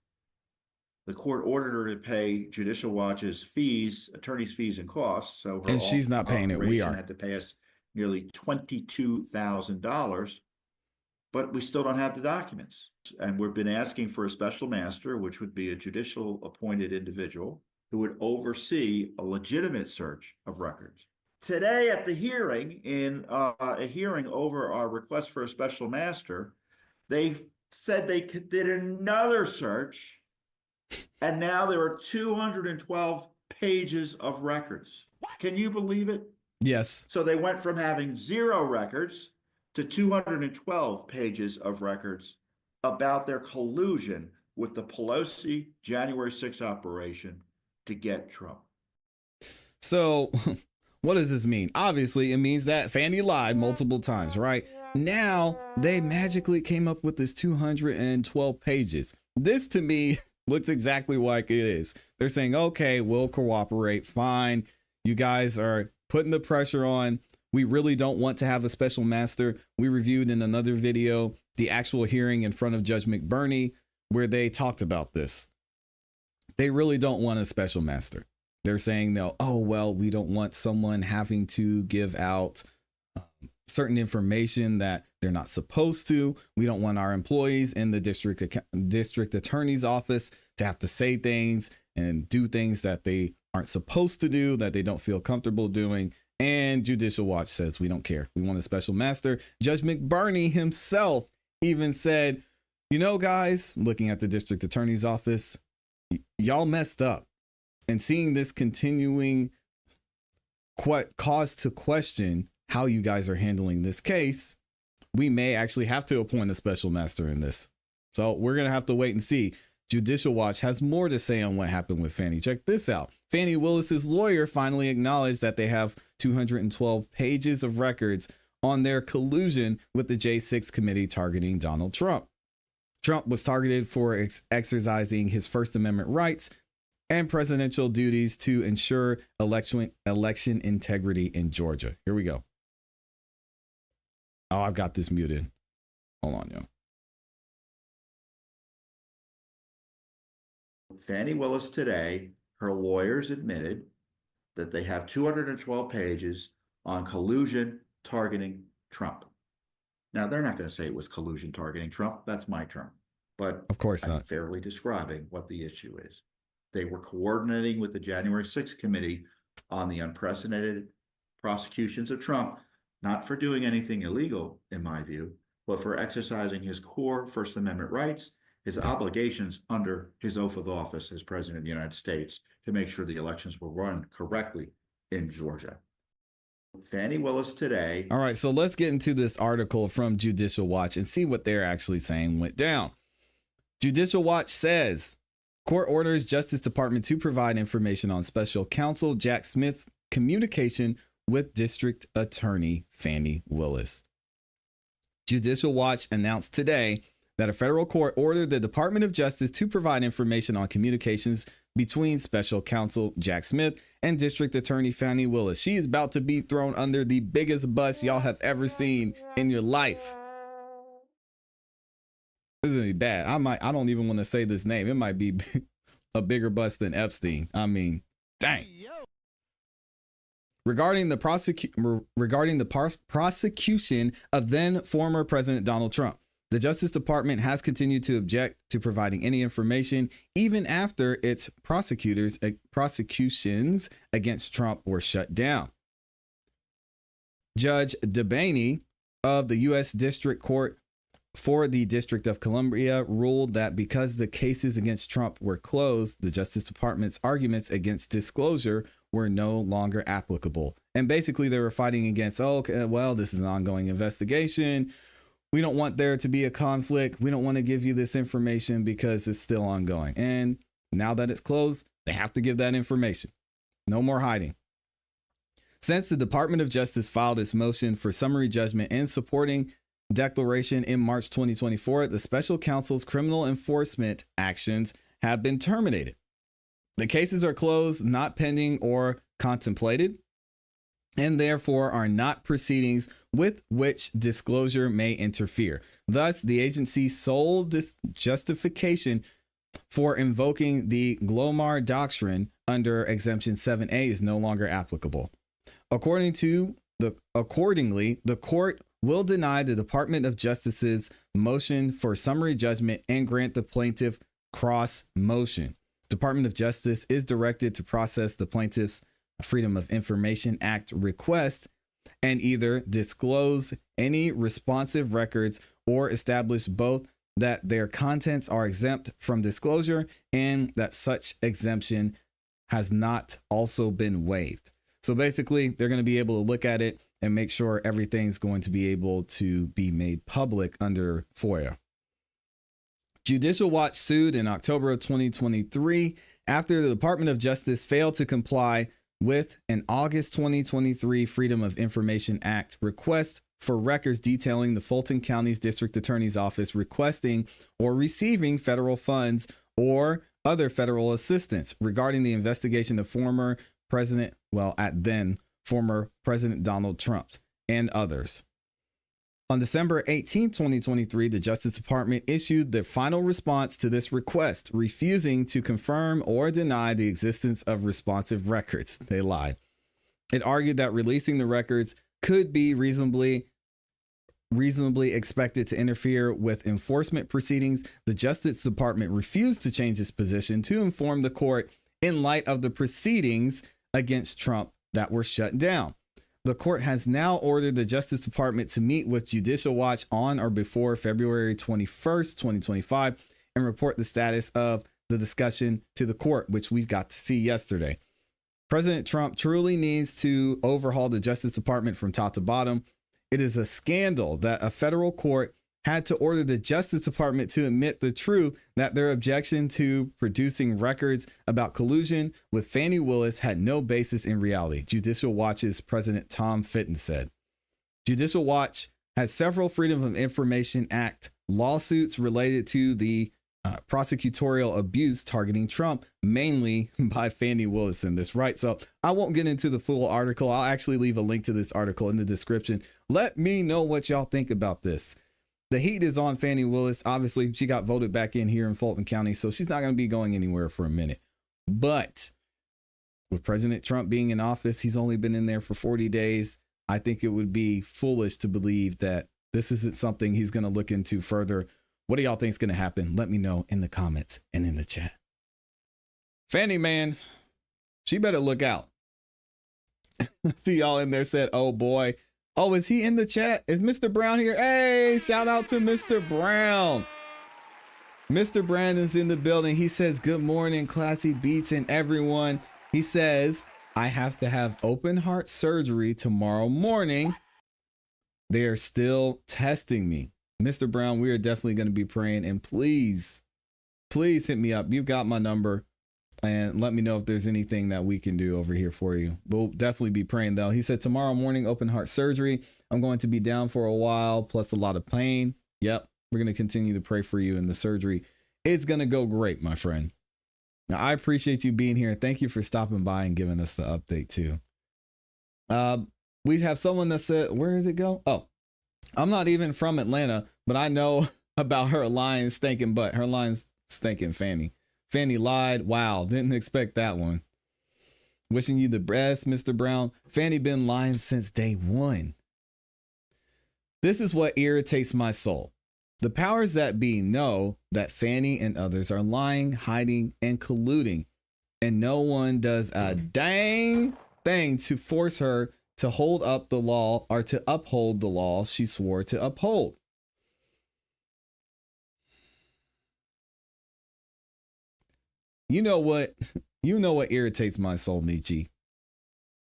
The court ordered her to pay Judicial Watch's fees, attorney's fees and costs. So her and she's not paying it. We are. Had to pay us nearly $22,000, but we still don't have the documents. And we've been asking for a special master, which would be a judicial appointed individual who would oversee a legitimate search of records. Today at the hearing, in a hearing over our request for a special master, they said they did another search, and now there are 212 pages of records. Can you believe it? Yes. So they went from having 0 records to 212 pages of records about their collusion with the Pelosi January 6th operation to get Trump. So what does this mean? Obviously, it means that Fani lied multiple times, right? Now they magically came up with this 212 pages. This to me looks exactly like it is. They're saying, okay, we'll cooperate. Fine. You guys are putting the pressure on. We really don't want to have a special master. We reviewed in another video the actual hearing in front of Judge McBurney where they talked about this. They really don't want a special master. They're saying, no, oh, well, we don't want someone having to give out certain information that they're not supposed to. We don't want our employees in the district attorney's office to have to say things and do things that they aren't supposed to do, that they don't feel comfortable doing. And Judicial Watch says, we don't care. We want a special master. Judge McBurney himself even said, you know, guys, looking at the district attorney's office, y'all messed up. And seeing this continuing cause to question how you guys are handling this case, we may actually have to appoint a special master in this. So we're going to have to wait and see. Judicial Watch has more to say on what happened with Fani. Check this out. Fani Willis's lawyer finally acknowledged that they have 212 pages of records on their collusion with the J6 committee targeting Donald Trump. Trump was targeted for exercising his First Amendment rights and presidential duties to ensure election integrity in Georgia. Here we go. Oh, I've got this muted. Hold on, yo. Fani Willis today, her lawyers admitted that they have 212 pages on collusion targeting Trump. Now, they're not going to say it was collusion targeting Trump. That's my term. But of course I'm not. fairly describing what the issue is. They were coordinating with the January 6th committee on the unprecedented prosecutions of Trump, not for doing anything illegal, in my view, but for exercising his core First Amendment rights, his obligations under his oath of office as president of the United States to make sure the elections were run correctly in Georgia. Fani Willis today. All right, so let's get into this article from Judicial Watch and see what they're actually saying went down. Judicial Watch says, court orders Justice Department to provide information on special counsel Jack Smith's communication with District Attorney Fani Willis. Judicial Watch announced today that a federal court ordered the Department of Justice to provide information on communications between special counsel Jack Smith and District Attorney Fani Willis. She is about to be thrown under the biggest bus y'all have ever seen in your life. This is gonna be bad. I don't even want to say this name. It might be a bigger bus than Epstein. I mean, dang. Regarding the prosecution of then former President Donald Trump, the Justice Department has continued to object to providing any information even after its prosecutions against Trump were shut down. Judge Debaney of the U.S. District Court for the District of Columbia ruled that because the cases against Trump were closed, the Justice Department's arguments against disclosure were no longer applicable. And basically they were fighting against, oh, okay, well, this is an ongoing investigation. We don't want there to be a conflict. We don't want to give you this information because it's still ongoing. And now that it's closed, they have to give that information. No more hiding. Since the Department of Justice filed its motion for summary judgment and supporting declaration in March 2024, the special counsel's criminal enforcement actions have been terminated. The cases are closed, not pending or contemplated, and therefore are not proceedings with which disclosure may interfere. Thus, the agency's sole justification for invoking the Glomar Doctrine under Exemption 7A is no longer applicable. Accordingly, the court will deny the Department of Justice's motion for summary judgment and grant the plaintiff cross motion. Department of Justice is directed to process the plaintiff's Freedom of Information Act request and either disclose any responsive records or establish both that their contents are exempt from disclosure and that such exemption has not also been waived. So basically, they're going to be able to look at it and make sure everything's going to be able to be made public under FOIA. Judicial Watch sued in October of 2023 after the Department of Justice failed to comply with an August 2023 Freedom of Information Act request for records detailing the Fulton County's District Attorney's Office requesting or receiving federal funds or other federal assistance regarding the investigation of former President Donald Trump and others. On December 18, 2023, the Justice Department issued the final response to this request, refusing to confirm or deny the existence of responsive records. They lied. It argued that releasing the records could be reasonably expected to interfere with enforcement proceedings. The Justice Department refused to change its position to inform the court in light of the proceedings against Trump that were shut down. The court has now ordered the Justice Department to meet with Judicial Watch on or before February 21st, 2025, and report the status of the discussion to the court, which we got to see yesterday. President Trump truly needs to overhaul the Justice Department from top to bottom. It is a scandal that a federal court had to order the Justice Department to admit the truth that their objection to producing records about collusion with Fani Willis had no basis in reality, Judicial Watch's President Tom Fitton said. Judicial Watch has several Freedom of Information Act lawsuits related to the prosecutorial abuse targeting Trump, mainly by Fani Willis in this, right? So I won't get into the full article. I'll actually leave a link to this article in the description. Let me know what y'all think about this. The heat is on Fani Willis. Obviously, she got voted back in here in Fulton County, so she's not going to be going anywhere for a minute. But with President Trump being in office, he's only been in there for 40 days. I think it would be foolish to believe that this isn't something he's going to look into further. What do y'all think is going to happen? Let me know in the comments and in the chat. Fani, man, she better look out. See y'all in there said, oh boy. Oh, is he in the chat? Is Mr. Brown here? Hey, shout out to Mr. Brown. Mr. Brandon's in the building. He says, good morning, Classy Beats and everyone. He says, I have to have open heart surgery tomorrow morning. They are still testing me. Mr. Brown, we are definitely going to be praying, and please hit me up. You've got my number, and let me know if there's anything that we can do over here for you. We'll definitely be praying though. He said tomorrow morning, open heart surgery. I'm going to be down for a while, plus a lot of pain. Yep. We're going to continue to pray for you, and the surgery is going to go great, my friend. Now, I appreciate you being here. Thank you for stopping by and giving us the update too. We have someone that said, where does it go? Oh, I'm not even from Atlanta, but I know about her lying stinking butt. Her lying stinking Fani. Fani lied. Wow. Didn't expect that one. Wishing you the best, Mr. Brown. Fani been lying since day one. This is what irritates my soul. The powers that be know that Fani and others are lying, hiding, and colluding, and no one does a dang thing to force her to hold up the law or to uphold the law she swore to uphold. You know what irritates my soul, Nietzsche,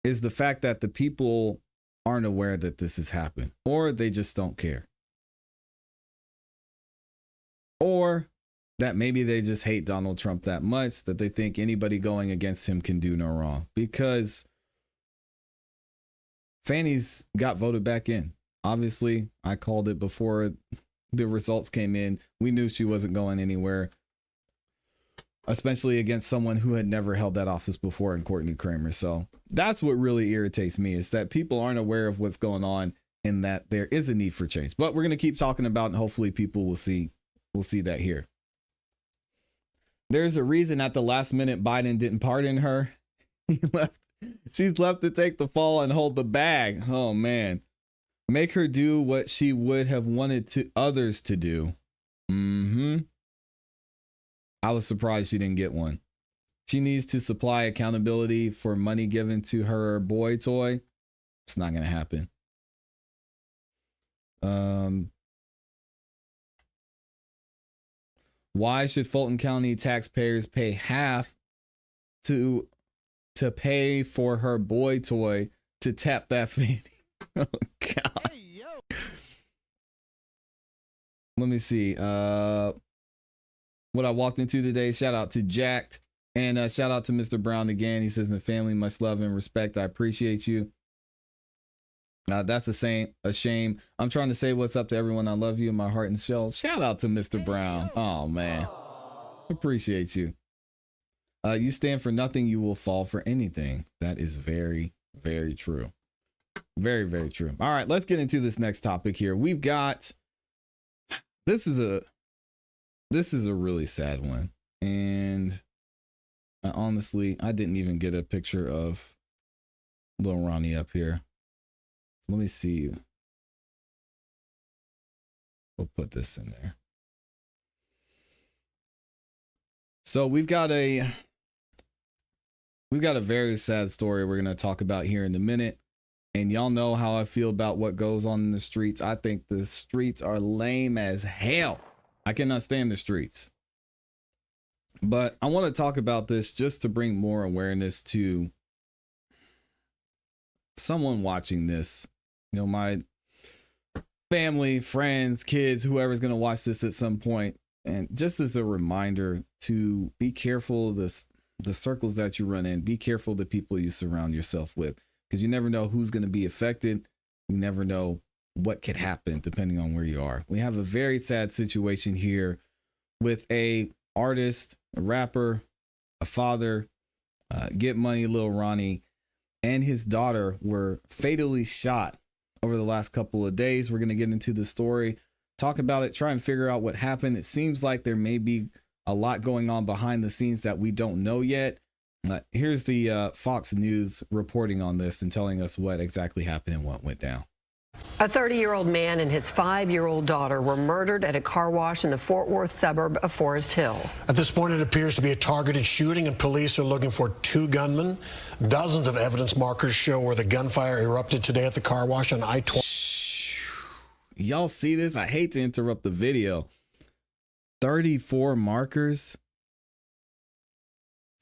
is the fact that the people aren't aware that this has happened, or they just don't care. Or that maybe they just hate Donald Trump that much that they think anybody going against him can do no wrong, because Fani's got voted back in. Obviously, I called it before the results came in. We knew she wasn't going anywhere, especially against someone who had never held that office before in Courtney Kramer. So that's what really irritates me, is that people aren't aware of what's going on and that there is a need for change. But we're going to keep talking about it, and hopefully people will see that here. There's a reason at the last minute Biden didn't pardon her. She's left to take the fall and hold the bag. Oh man. Make her do what she would have wanted to others to do. I was surprised she didn't get one. She needs to supply accountability for money given to her boy toy. It's not going to happen. Why should Fulton County taxpayers pay half to pay for her boy toy to tap that Fani? Oh God. Hey, yo. Let me see. What I walked into today. Shout out to Jacked, and shout out to Mr. Brown again. He says, "In the family, much love and respect. I appreciate you." That's a shame. I'm trying to say what's up to everyone. I love you in my heart and soul. Shout out to Mr. Brown. Oh man, appreciate you. You stand for nothing, you will fall for anything. That is very, very true. Very, very true. All right, let's get into this next topic here. We've got, this is a really sad one. And honestly, I didn't even get a picture of Lil Ronnie up here. So let me see. We'll put this in there. So we've got a very sad story we're going to talk about here in a minute. And y'all know how I feel about what goes on in the streets. I think the streets are lame as hell. I cannot stand the streets. But I want to talk about this just to bring more awareness to someone watching this. You know, my family, friends, kids, whoever's going to watch this at some point. And just as a reminder to be careful of the circles that you run in. Be careful of the people you surround yourself with, because you never know who's going to be affected. You never know what could happen depending on where you are. We have a very sad situation here with a artist, a rapper, a father, Get Money, Lil Ronnie, and his daughter were fatally shot over the last couple of days. We're going to get into the story, talk about it, try and figure out what happened. It seems like there may be a lot going on behind the scenes that we don't know yet. Here's the Fox News reporting on this and telling us what exactly happened and what went down. A 30-year-old man and his 5-year-old daughter were murdered at a car wash in the Fort Worth suburb of Forest Hill. At this point, it appears to be a targeted shooting, and police are looking for 2 gunmen. Dozens of evidence markers show where the gunfire erupted today at the car wash on I-20. Y'all see this? I hate to interrupt the video. 34 markers.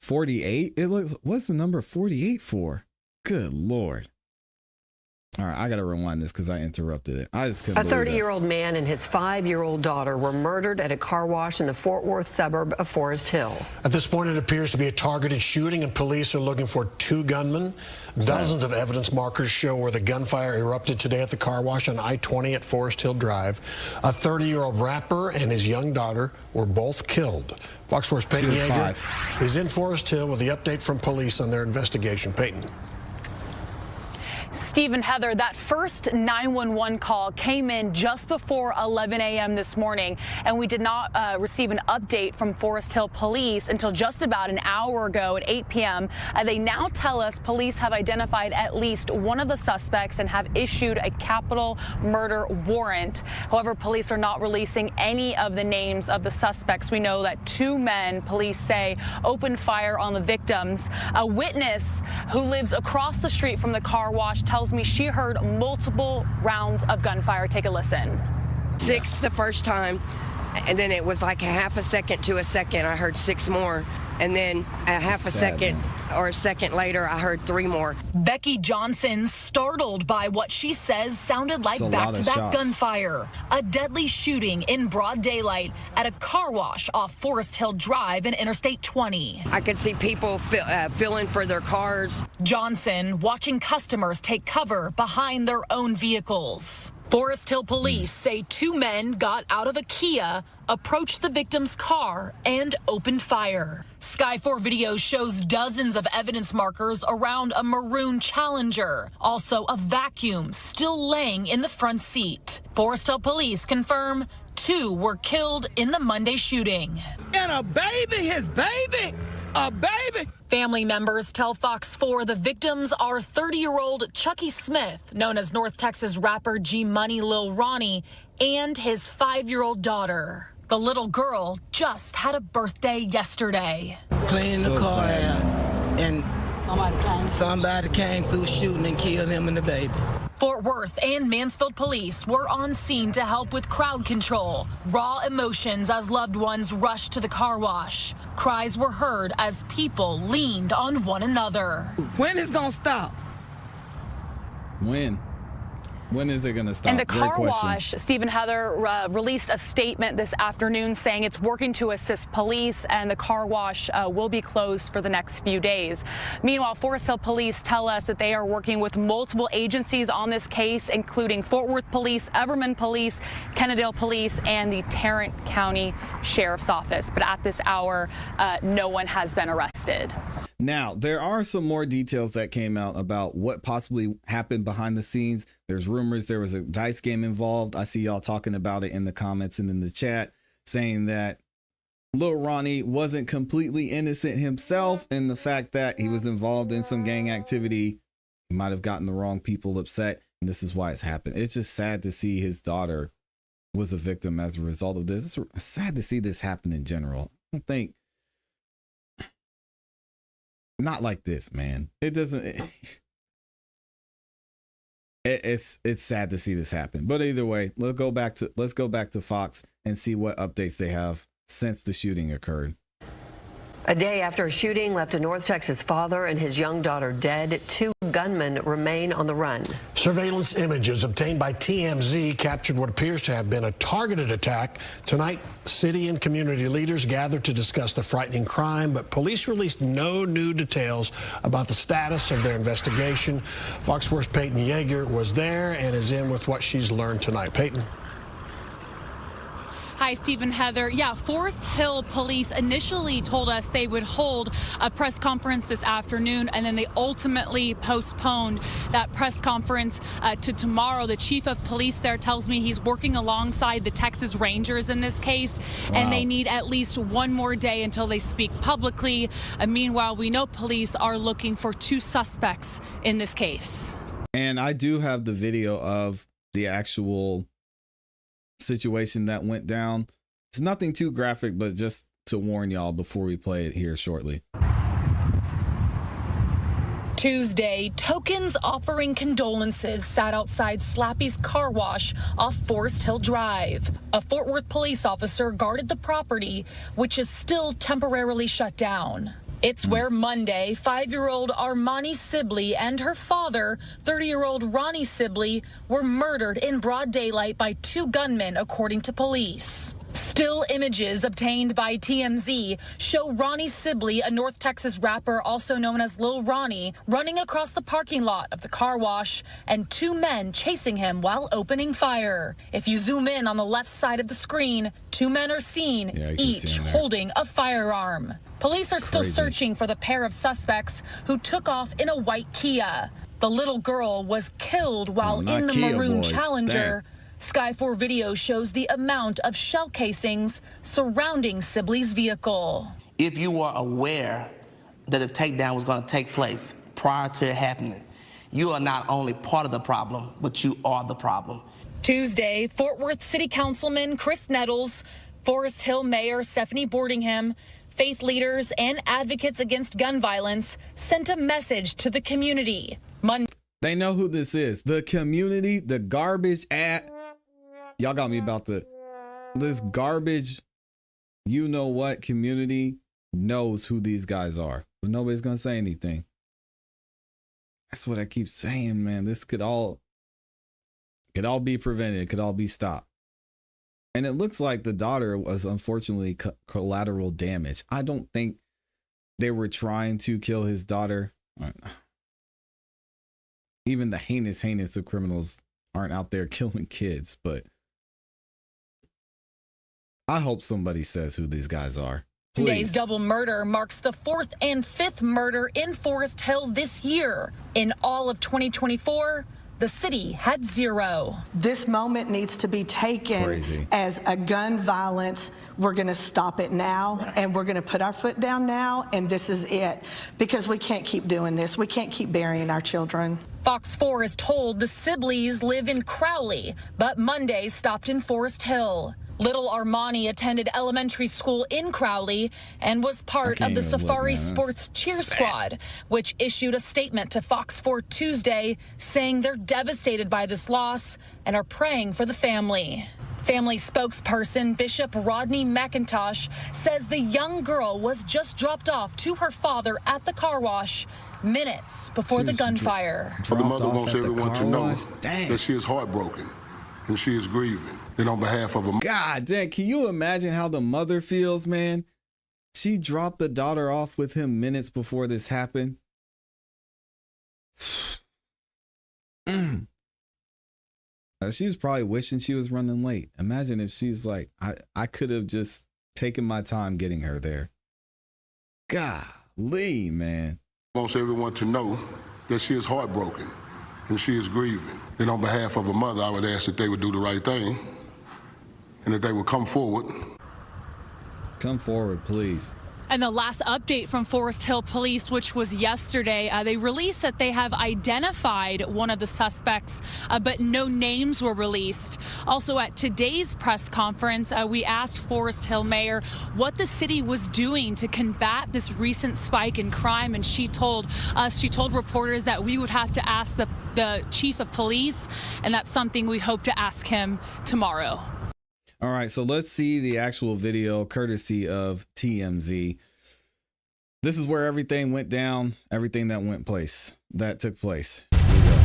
48? It looks, what's the number 48 for? Good Lord. All right, I got to rewind this because I interrupted it. I just couldn't believe that. A 30-year-old man and his 5-year-old daughter were murdered at a car wash in the Fort Worth suburb of Forest Hill. At this point, it appears to be a targeted shooting, and police are looking for 2 gunmen. Dozens of evidence markers show where the gunfire erupted today at the car wash on I-20 at Forest Hill Drive. A 30-year-old rapper and his young daughter were both killed. Fox 4's Peyton Yeager is in Forest Hill with the update from police on their investigation. Peyton. Steve and Heather, that first 911 call came in just before 11 a.m. this morning, and we did not receive an update from Forest Hill Police until just about an hour ago at 8 p.m. They now tell us police have identified at least one of the suspects and have issued a capital murder warrant. However, police are not releasing any of the names of the suspects. We know that 2 men, police say, opened fire on the victims. A witness who lives across the street from the car wash tells me she heard multiple rounds of gunfire. Take a listen. 6 the first time, and then it was like a half a second to a second. I heard 6 more, and then a half a second or a second later, I heard 3 more. Becky Johnson startled by what she says sounded like back-to-back gunfire. A deadly shooting in broad daylight at a car wash off Forest Hill Drive and Interstate 20. I could see people filling for their cars. Johnson watching customers take cover behind their own vehicles. Forest Hill police say 2 men got out of a Kia, approached the victim's car, and opened fire. Sky 4 video shows dozens of evidence markers around a maroon Challenger. Also, a vacuum still laying in the front seat. Forest Hill police confirm 2 were killed in the Monday shooting. And a baby, his baby, a baby. Family members tell Fox 4 the victims are 30-year-old Chucky Smith, known as North Texas rapper G-Money Lil Ronnie, and his 5-year-old daughter. The little girl just had a birthday yesterday. Cleaning the car out, and somebody came through shooting and killed him and the baby. Fort Worth and Mansfield police were on scene to help with crowd control. Raw emotions as loved ones rushed to the car wash. Cries were heard as people leaned on one another. When is it gonna stop? When is it going to stop? And the car wash, Steve and Heather, released a statement this afternoon saying it's working to assist police, and the car wash will be closed for the next few days. Meanwhile, Forest Hill police tell us that they are working with multiple agencies on this case, including Fort Worth Police, Everman Police, Kennedale Police, and the Tarrant County Sheriff's Office. But at this hour, no one has been arrested. Now, there are some more details that came out about what possibly happened behind the scenes. There's rumors there was a dice game involved. I see y'all talking about it in the comments and in the chat, saying that Lil Ronnie wasn't completely innocent himself, and the fact that he was involved in some gang activity, he might have gotten the wrong people upset, and this is why it's happened. It's just sad to see his daughter was a victim as a result of this. It's sad to see this happen in general. I don't think, not like this, man. It doesn't. It's sad to see this happen. But either way, let's go back to Fox and see what updates they have since the shooting occurred. A day after a shooting left a North Texas father and his young daughter dead, 2 gunmen remain on the run. Surveillance images obtained by TMZ captured what appears to have been a targeted attack. Tonight, city and community leaders gathered to discuss the frightening crime, but police released no new details about the status of their investigation. Fox 4's Peyton Yeager was there and is in with what she's learned tonight. Peyton. Hi, Steve and Heather. Yeah, Forest Hill police initially told us they would hold a press conference this afternoon, and then they ultimately postponed that press conference to tomorrow. The chief of police there tells me he's working alongside the Texas Rangers in this case, and they need at least 1 more day until they speak publicly. Meanwhile, we know police are looking for 2 suspects in this case. And I do have the video of the actual situation that went down. It's nothing too graphic, but just to warn y'all before we play it here shortly. Tuesday, tokens offering condolences sat outside Slappy's car wash off Forest Hill Drive. A Fort Worth police officer guarded the property, which is still temporarily shut down. It's where Monday, 5-year-old Armani Sibley and her father, 30-year-old Ronnie Sibley, were murdered in broad daylight by 2 gunmen, according to police. Still images obtained by TMZ show Ronnie Sibley, a North Texas rapper also known as Lil Ronnie, running across the parking lot of the car wash and 2 men chasing him while opening fire. If you zoom in on the left side of the screen, 2 men are seen, each holding a firearm. Police are still searching for the pair of suspects who took off in a white Kia. The little girl was killed while in the maroon Challenger. Sky 4 video shows the amount of shell casings surrounding Sibley's vehicle. If you were aware that the takedown was going to take place prior to it happening, you are not only part of the problem, but you are the problem. Tuesday, Fort Worth City Councilman Chris Nettles, Forest Hill Mayor Stephanie Boardingham, faith leaders and advocates against gun violence sent a message to the community. They know who this is. The community, the garbage at. Y'all got me about this garbage. You know what? Community knows who these guys are, but nobody's going to say anything. That's what I keep saying, man. This could all be prevented. It could all be stopped. And it looks like the daughter was unfortunately collateral damage. I don't think they were trying to kill his daughter. Even the heinous of criminals aren't out there killing kids, but I hope somebody says who these guys are. Monday's double murder marks the 4th and 5th murder in Forest Hill this year. In all of 2024, the city had 0. This moment needs to be taken as a gun violence. We're going to stop it now, and we're going to put our foot down now, and this is it. Because we can't keep doing this. We can't keep burying our children. Fox 4 is told the Sibleys live in Crowley, but Monday stopped in Forest Hill. Little Armani attended elementary school in Crowley and was part of the Safari Sports Cheer Squad, which issued a statement to Fox 4 Tuesday saying they're devastated by this loss and are praying for the family. Family spokesperson Bishop Rodney McIntosh says the young girl was just dropped off to her father at the car wash minutes before the gunfire. The mother wants everyone to know that she is heartbroken and she is grieving. And on behalf of a God damn, can you imagine how the mother feels, man? She dropped the daughter off with him minutes before this happened. She was probably wishing she was running late. Imagine if she's like, I could have just taken my time getting her there. Golly, man. Wants everyone to know that she is heartbroken and she is grieving. And on behalf of a mother, I would ask that they would do the right thing and that they would come forward. Come forward, please. And the last update from Forest Hill Police, which was yesterday, they released that they have identified one of the suspects, but no names were released. Also, at today's press conference, we asked Forest Hill Mayor what the city was doing to combat this recent spike in crime, and she told reporters that we would have to ask the chief of police, and that's something we hope to ask him tomorrow. All right, so let's see the actual video courtesy of TMZ. This is where everything went down, everything that took place. Here we go.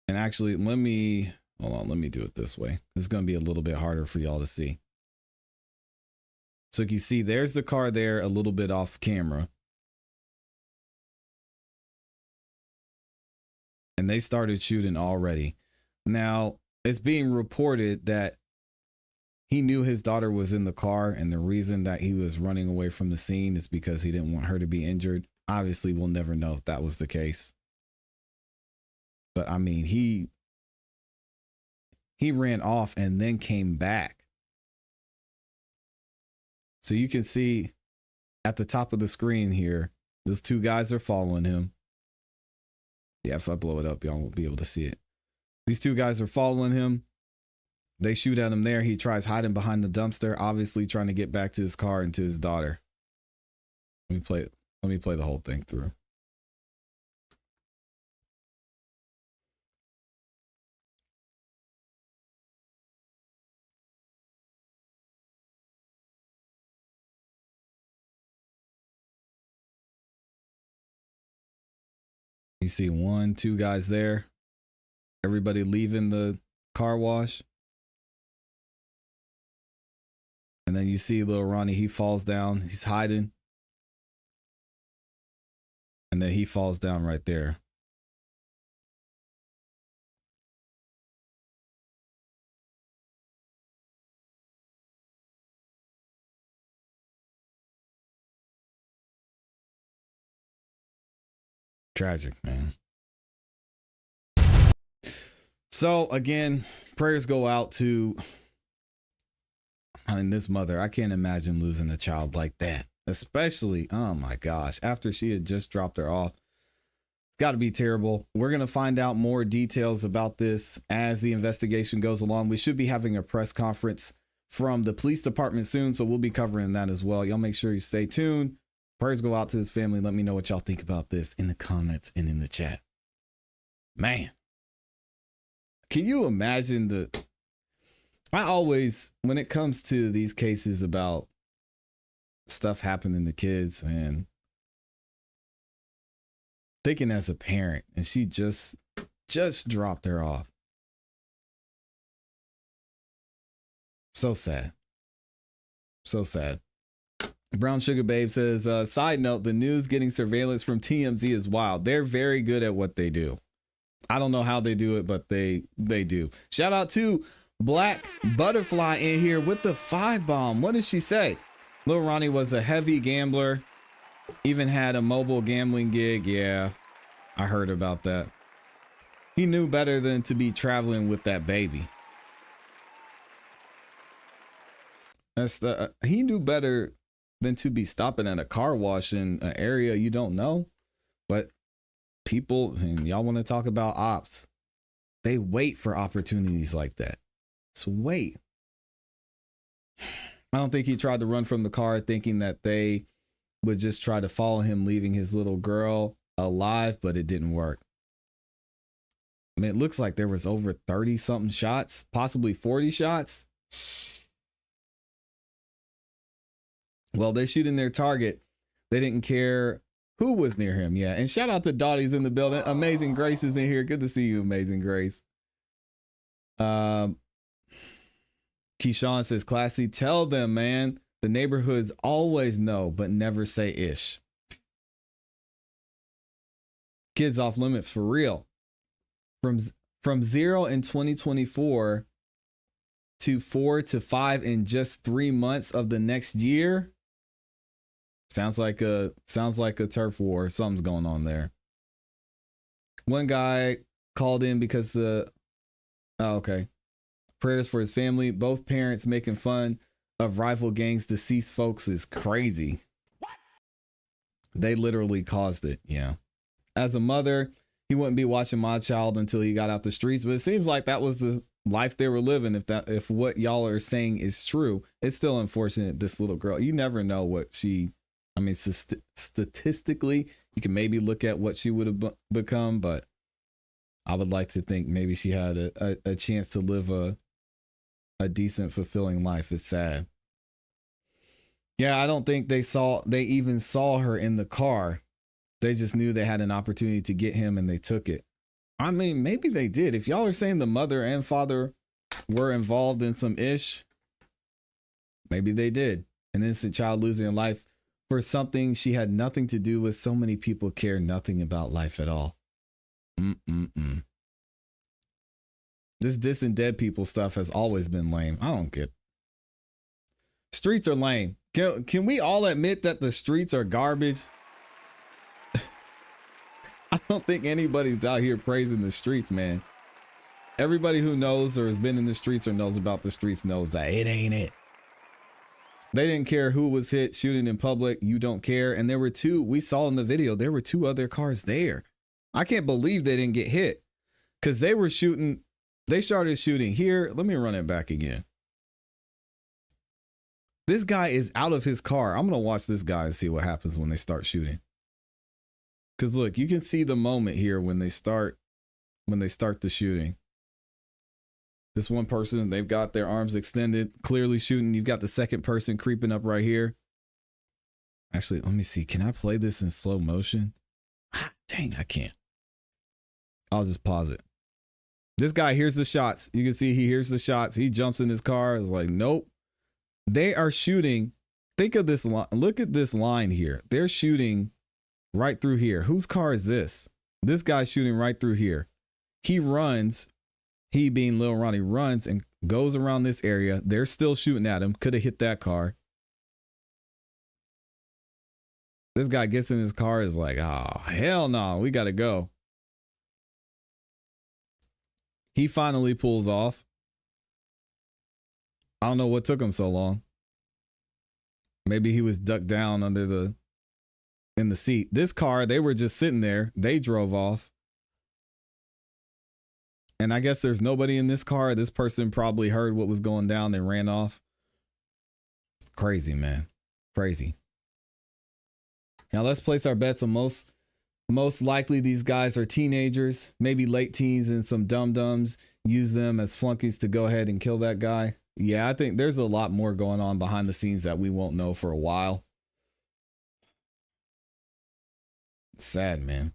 And actually, let me do it this way. It's going to be a little bit harder for y'all to see. So you can see there's the car there a little bit off camera. And they started shooting already. Now, it's being reported that he knew his daughter was in the car, and the reason that he was running away from the scene is because he didn't want her to be injured. Obviously, we'll never know if that was the case. But I mean, he ran off and then came back. So you can see at the top of the screen here, those 2 guys are following him. Yeah, if I blow it up, y'all won't be able to see it. These 2 guys are following him. They shoot at him there. He tries hiding behind the dumpster, obviously trying to get back to his car and to his daughter. Let me play the whole thing through. You see 1, 2 guys there. Everybody leaving the car wash. And then you see Lil Ronnie, he falls down. He's hiding. And then he falls down right there. Tragic, man. So again, prayers go out to, this mother. I can't imagine losing a child like that, especially, oh my gosh, after she had just dropped her off. It's got to be terrible. We're going to find out more details about this as the investigation goes along. We should be having a press conference from the police department soon, so we'll be covering that as well. Y'all make sure you stay tuned. Prayers go out to his family. Let me know what y'all think about this in the comments and in the chat. Man, can you imagine I always, when it comes to these cases about stuff happening to kids, and thinking as a parent, and she just dropped her off. So sad. So sad. Brown Sugar Babe says, side note, the news getting surveillance from TMZ is wild. They're very good at what they do. I don't know how they do it, but they do. Shout out to Black Butterfly in here with the 5 bomb. What did she say? Lil Ronnie was a heavy gambler, even had a mobile gambling gig. Yeah, I heard about that. He knew better than to be traveling with that baby. He knew better than to be stopping at a car wash in an area you don't know. But people, and y'all want to talk about ops, they wait for opportunities like that. So wait. I don't think he tried to run from the car thinking that they would just try to follow him, leaving his little girl alive, but it didn't work. I mean, it looks like there was over 30 something shots, possibly 40 shots. Well, they're shooting their target. They didn't care who was near him. Yeah. And shout out to Dottie's in the building. Amazing Grace is in here. Good to see you, Amazing Grace. Keyshawn says, classy, tell them, man. The neighborhoods always know, but never say ish. Kids off limits for real. From 0 in 2024 to 4 to 5 in just 3 months of the next year. Sounds like a turf war. Something's going on there. One guy called in because okay. Prayers for his family. Both parents making fun of rival gangs. Deceased folks is crazy. They literally caused it. Yeah. As a mother, he wouldn't be watching my child until he got out the streets. But it seems like that was the life they were living. If what y'all are saying is true, it's still unfortunate. This little girl, you never know what statistically, you can maybe look at what she would have become, but I would like to think maybe she had a chance to live a decent, fulfilling life. It's sad. Yeah, I don't think they even saw her in the car. They just knew they had an opportunity to get him and they took it. I mean, maybe they did. If y'all are saying the mother and father were involved in some ish, maybe they did. An innocent child losing their life for something she had nothing to do with. So many people care nothing about life at all. This dissing dead people stuff has always been lame. I don't get. Streets are lame. Can we all admit that the streets are garbage? I don't think anybody's out here praising the streets, man. Everybody who knows or has been in the streets or knows about the streets knows that it ain't it. They didn't care who was hit, shooting in public. You don't care. And there were two, we saw in the video, there were 2 other cars there. I can't believe they didn't get hit because they were shooting. They started shooting here. Let me run it back again. This guy is out of his car. I'm going to watch this guy and see what happens when they start shooting. Because look, you can see the moment here when they start the shooting. This one person, they've got their arms extended, clearly shooting. You've got the second person creeping up right here. Actually, let me see. Can I play this in slow motion? Dang, I can't. I'll just pause it. This guy hears the shots. You can see he hears the shots. He jumps in his car. It's like, nope. They are shooting. Think of this line. Look at this line here. They're shooting right through here. Whose car is this? This guy's shooting right through here. He runs. He being Lil Ronnie runs and goes around this area. They're still shooting at him. Could have hit that car. This guy gets in his car, is like, oh, hell no, we got to go. He finally pulls off. I don't know what took him so long. Maybe he was ducked down in the seat. This car, they were just sitting there. They drove off. And I guess there's nobody in this car. This person probably heard what was going down and ran off. Crazy, man. Crazy. Now let's place our bets on most likely these guys are teenagers, maybe late teens, and some dum-dums use them as flunkies to go ahead and kill that guy. Yeah, I think there's a lot more going on behind the scenes that we won't know for a while. It's sad, man.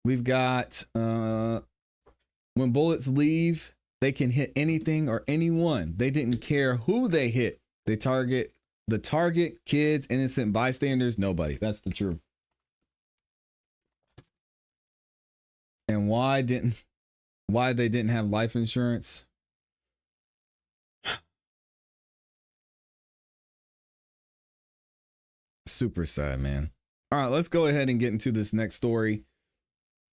We've got when bullets leave, they can hit anything or anyone. They didn't care who they hit. They target the target, kids, innocent bystanders, nobody. That's the truth. And why they didn't have life insurance? Super sad, man. All right, let's go ahead and get into this next story.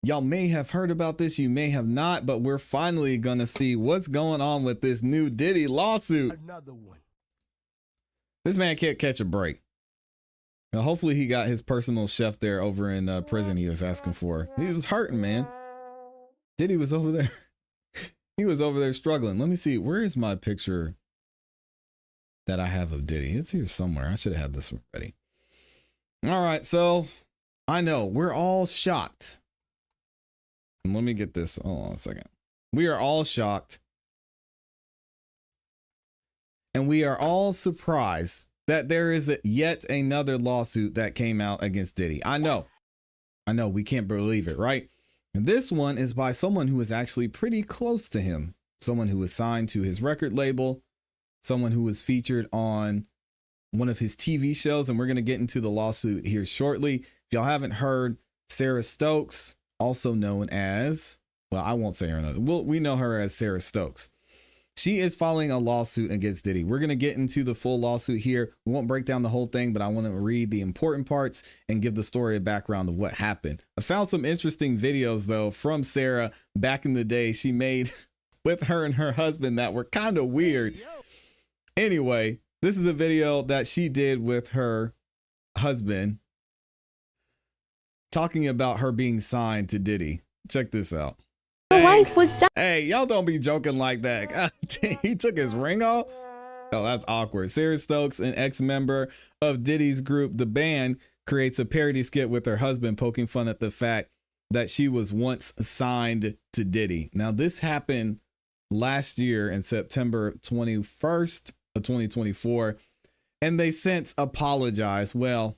Y'all may have heard about this, you may have not, but we're finally gonna see what's going on with this new Diddy lawsuit. Another one. This man can't catch a break. Now, hopefully he got his personal chef there over in prison he was asking for. He was hurting, man. Diddy was over there. He was over there struggling. Let me see. Where is my picture that I have of Diddy? It's here somewhere. I should have had this ready. All right. So I know we're all shocked. And let me get this. Hold on a second. We are all shocked. And we are all surprised that there is yet another lawsuit that came out against Diddy. I know we can't believe it, right? And this one is by someone who is actually pretty close to him. Someone who was signed to his record label, someone who was featured on one of his TV shows. And we're going to get into the lawsuit here shortly. If y'all haven't heard, Sara Stokes, also known as, well, I won't say her name. We know her as Sara Stokes. She is filing a lawsuit against Diddy. We're going to get into the full lawsuit here. We won't break down the whole thing, but I want to read the important parts and give the story a background of what happened. I found some interesting videos, though, from Sara back in the day she made with her and her husband that were kind of weird. Anyway, this is a video that she did with her husband talking about her being signed to Diddy. Check this out. Wife was Hey, y'all don't be joking like that. God, he took his ring off. Oh, that's awkward. Sara Stokes, an ex-member of Diddy's group, The Band, creates a parody skit with her husband poking fun at the fact that she was once signed to Diddy. Now, this happened last year in September 21st of 2024, and they since apologized. Well,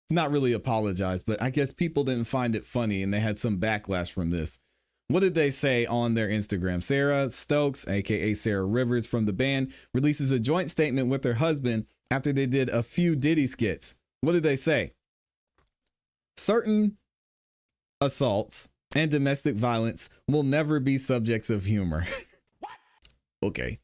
not really apologized, but I guess people didn't find it funny and they had some backlash from this. What did they say on their Instagram? Sara Stokes, aka Sarah Rivers from The Band, releases a joint statement with her husband after they did a few Diddy skits. What did they say? Certain assaults and domestic violence will never be subjects of humor. Okay.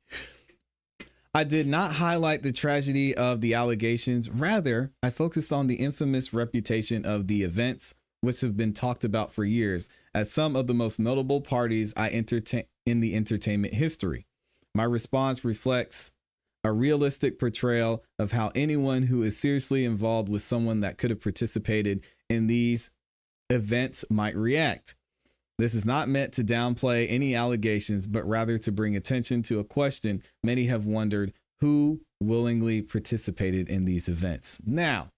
I did not highlight the tragedy of the allegations. Rather, I focused on the infamous reputation of the events, which have been talked about for years as some of the most notable parties I entertain in the entertainment history. My response reflects a realistic portrayal of how anyone who is seriously involved with someone that could have participated in these events might react. This is not meant to downplay any allegations, but rather to bring attention to a question many have wondered: who willingly participated in these events? Now,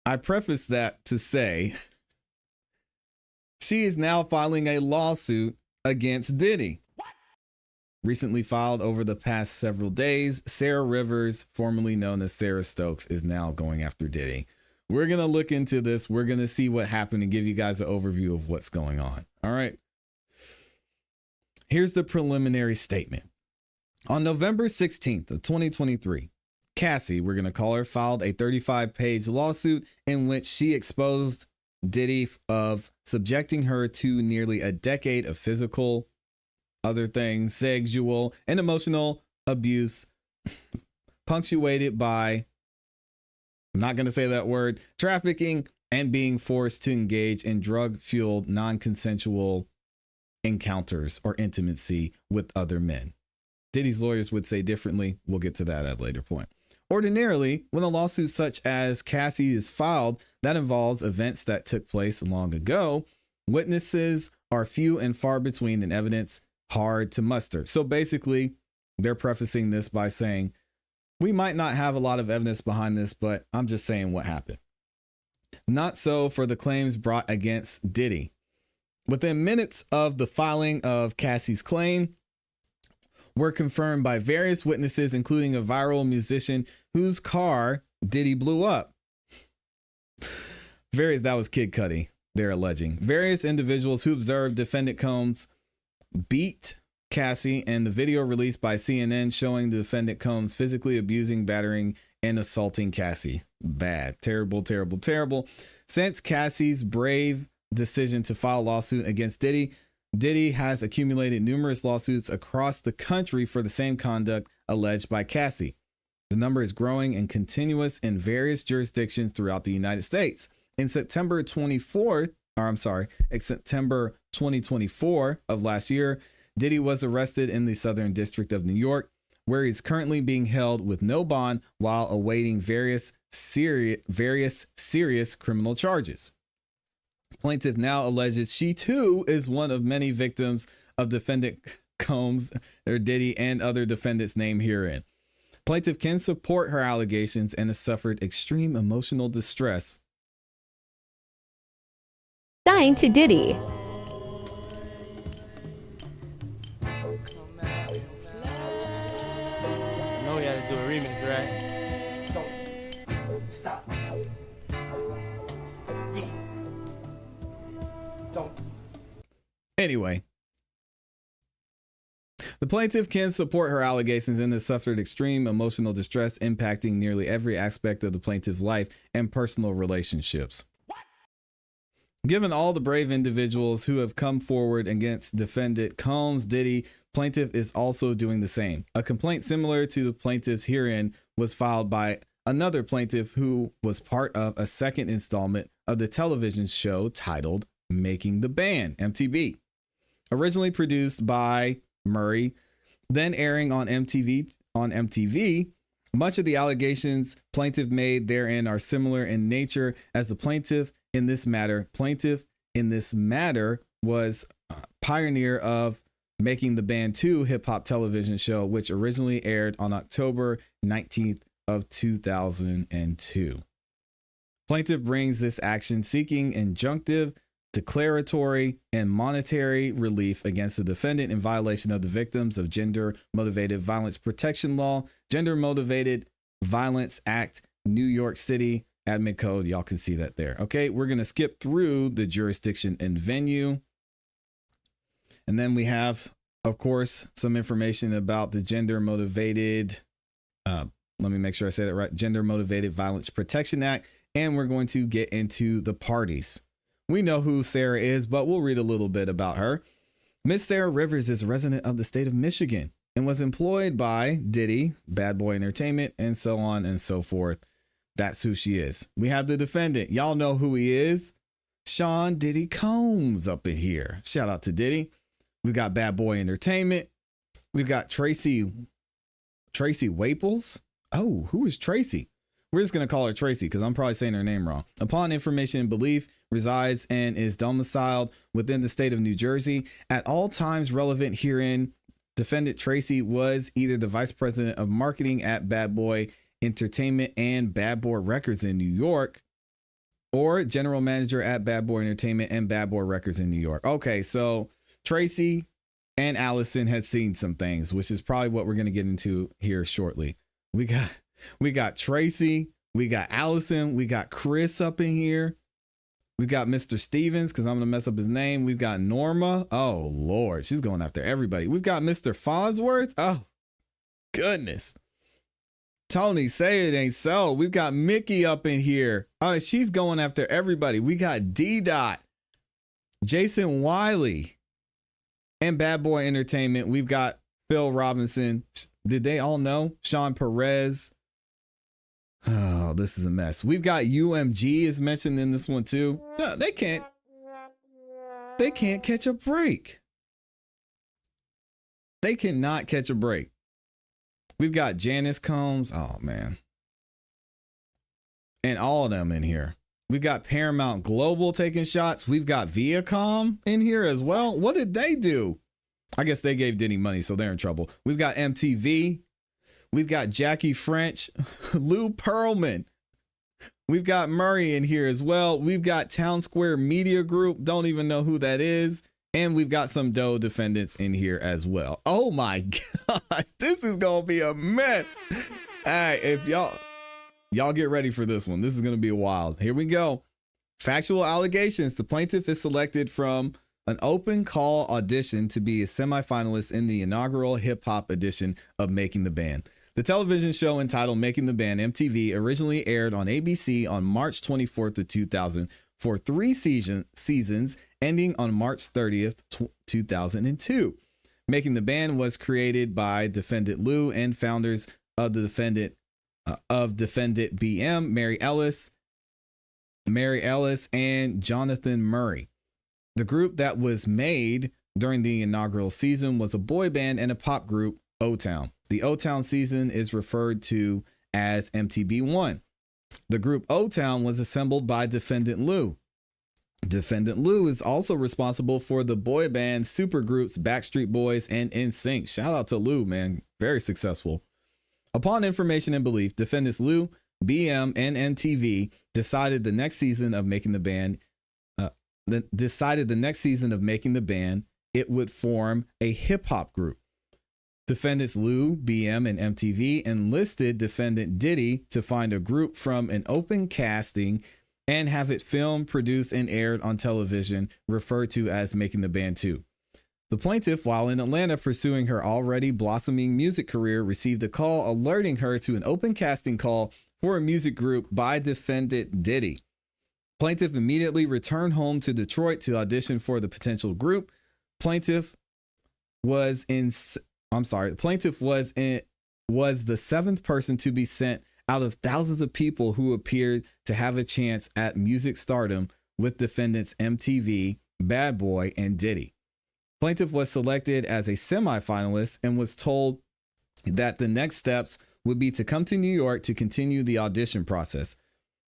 I preface that to say she is now filing a lawsuit against Diddy. Recently filed over the past several days, Sarah Rivers, formerly known as Sara Stokes, is now going after Diddy. we're going to look into this. We're going to see what happened and give you guys an overview of what's going on. All right. Here's the preliminary statement. On November 16th of 2023, Cassie, we're going to call her, filed a 35-page lawsuit in which she exposed Diddy of subjecting her to nearly a decade of physical, other things, sexual, and emotional abuse, punctuated by, I'm not going to say that word, trafficking, and being forced to engage in drug-fueled, non-consensual encounters or intimacy with other men. Diddy's lawyers would say differently. We'll get to that at a later point. Ordinarily, when a lawsuit such as Cassie is filed that involves events that took place long ago, witnesses are few and far between and evidence hard to muster. So basically, they're prefacing this by saying, we might not have a lot of evidence behind this, but I'm just saying what happened. Not so for the claims brought against Diddy. Within minutes of the filing of Cassie's claim, were confirmed by various witnesses, including a viral musician whose car Diddy blew up. That was Kid Cudi, they're alleging. Various individuals who observed defendant Combs beat Cassie, and the video released by CNN showing the defendant Combs physically abusing, battering, and assaulting Cassie. Bad. Terrible, terrible, terrible. Since Cassie's brave decision to file a lawsuit against Diddy, Diddy has accumulated numerous lawsuits across the country for the same conduct alleged by Cassie. The number is growing and continuous in various jurisdictions throughout the United States. In September 2024 of last year, Diddy was arrested in the Southern District of New York, where he's currently being held with no bond while awaiting various serious criminal charges. Plaintiff now alleges she too is one of many victims of defendant Combs or Diddy and other defendants named herein. Plaintiff can support her allegations and has suffered extreme emotional distress. Dying to Diddy. You know we had to do a remix, right? Stop. Anyway, the plaintiff can support her allegations and has suffered extreme emotional distress impacting nearly every aspect of the plaintiff's life and personal relationships. Given all the brave individuals who have come forward against defendant Combs, Diddy, plaintiff is also doing the same. A complaint similar to the plaintiff's herein was filed by another plaintiff who was part of a second installment of the television show titled Making the Band, MTV. Originally produced by Murray, then airing on MTV, much of the allegations plaintiff made therein are similar in nature as the plaintiff in this matter. Plaintiff in this matter was pioneer of Making the Band 2 hip-hop television show, which originally aired on October 19th of 2002. Plaintiff brings this action seeking injunctive, declaratory, and monetary relief against the defendant in violation of the Victims of Gender-Motivated Violence Protection Law, Gender-Motivated Violence Act, New York City Admin Code. Y'all can see that there. Okay, we're going to skip through the jurisdiction and venue. And then we have, of course, some information about the Gender-Motivated, let me make sure I say that right, Gender-Motivated Violence Protection Act. And we're going to get into the parties. We know who Sarah is, but we'll read a little bit about her. Miss Sarah Rivers is a resident of the state of Michigan and was employed by Diddy, Bad Boy Entertainment, and so on and so forth. That's who she is. We have the defendant. Y'all know who he is. Sean Diddy Combs up in here. Shout out to Diddy. We've got Bad Boy Entertainment. We've got Tracy Waples. Oh, who is Tracy? We're just going to call her Tracy because I'm probably saying her name wrong. Upon information and belief, resides and is domiciled within the state of New Jersey. At all times relevant herein, defendant Tracy was either the vice president of marketing at Bad Boy Entertainment and Bad Boy Records in New York, or general manager at Bad Boy Entertainment and Bad Boy Records in New York. Okay, so Tracy and Allison had seen some things, which is probably what we're going to get into here shortly. We got Tracy We got Allison. We got Chris up in here. We've got Mr. Stevens, because I'm going to mess up his name. We've got Norma. Oh, Lord. She's going after everybody. We've got Mr. Fosworth. Oh, goodness. Tony, say it ain't so. We've got Mickey up in here. Oh, she's going after everybody. We got D-Dot, Jason Wiley, and Bad Boy Entertainment. We've got Phil Robinson. Did they all know? Sean Perez. Oh, this is a mess. We've got UMG is mentioned in this one too. No, they can't catch a break. They cannot catch a break. We've got Janice Combs. Oh man. And all of them in here. We've got Paramount Global taking shots. We've got Viacom in here as well. What did they do? I guess they gave Diddy money, so they're in trouble. We've got MTV. We've got Jackie French, Lou Pearlman. We've got Murray in here as well. We've got Town Square Media Group. Don't even know who that is. And we've got some Doe defendants in here as well. Oh my gosh, this is going to be a mess. All right, if y'all get ready for this one. This is going to be wild. Here we go. Factual allegations. The plaintiff is selected from an open call audition to be a semifinalist in the inaugural hip hop edition of Making the Band. The television show entitled Making the Band MTV originally aired on ABC on March 24th of 2000 for 3 seasons, ending on March 30th, 2002. Making the Band was created by Defendant Lou and founders of the Defendant BM, Mary Ellis, and Jonathan Murray. The group that was made during the inaugural season was a boy band and a pop group, O-Town. The O-Town season is referred to as MTB1. The group O-Town was assembled by Defendant Lou. Defendant Lou is also responsible for the boy band supergroups Backstreet Boys and NSYNC. Shout out to Lou, man. Very successful. Upon information and belief, Defendants Lou, BM, and MTV decided the next season of Making the Band it would form a hip-hop group. Defendants Lou, BM, and MTV enlisted defendant Diddy to find a group from an open casting and have it filmed, produced, and aired on television, referred to as Making the Band 2. The plaintiff, while in Atlanta pursuing her already blossoming music career, received a call alerting her to an open casting call for a music group by defendant Diddy. Plaintiff immediately returned home to Detroit to audition for the potential group. Plaintiff was the 7th person to be sent out of thousands of people who appeared to have a chance at music stardom with defendants MTV, Bad Boy, and Diddy. Plaintiff was selected as a semifinalist and was told that the next steps would be to come to New York to continue the audition process,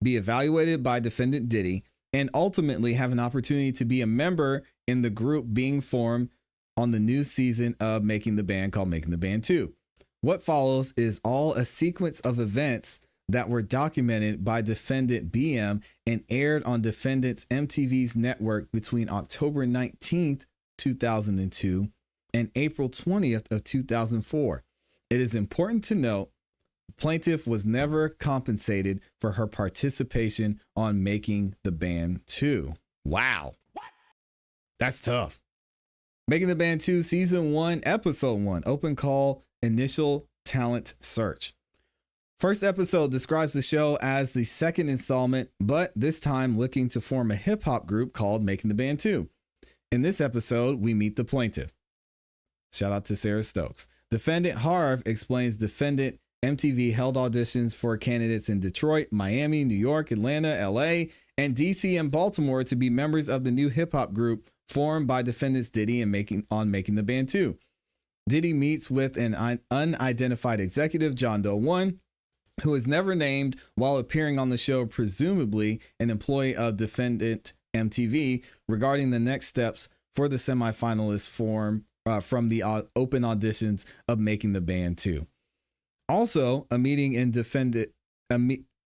be evaluated by defendant Diddy, and ultimately have an opportunity to be a member in the group being formed on the new season of Making the Band called Making the Band 2. What follows is all a sequence of events that were documented by defendant BM and aired on defendants MTV's network between October 19th, 2002 and April 20th of 2004. It is important to note plaintiff was never compensated for her participation on Making the Band 2. Wow. That's tough. Making the Band 2, Season 1, Episode 1, Open Call, Initial Talent Search. First episode describes the show as the second installment, but this time looking to form a hip-hop group called Making the Band 2. In this episode, we meet the plaintiff. Shout out to Sara Stokes. Defendant Harv explains defendant MTV held auditions for candidates in Detroit, Miami, New York, Atlanta, LA, and DC and Baltimore to be members of the new hip-hop group formed by defendants Diddy and Making the Band 2. Diddy meets with an unidentified executive, John Doe 1, who is never named while appearing on the show, presumably an employee of defendant MTV, regarding the next steps for the semifinalists from the open auditions of Making the Band 2. Also,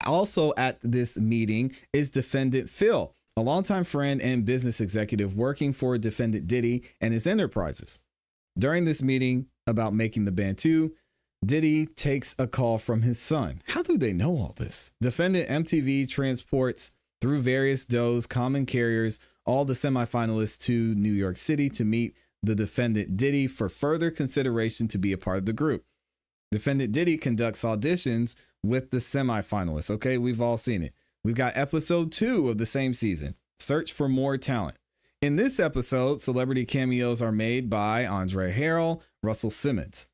also at this meeting is defendant Phil, a longtime friend and business executive working for defendant Diddy and his enterprises. During this meeting about Making the Band 2, Diddy takes a call from his son. How do they know all this? Defendant MTV transports through various DOEs, common carriers, all the semifinalists to New York City to meet the defendant Diddy for further consideration to be a part of the group. Defendant Diddy conducts auditions with the semifinalists. Okay, we've all seen it. We've got episode 2 of the same season, Search for More Talent. In this episode, celebrity cameos are made by Andre Harrell, Russell Simmons.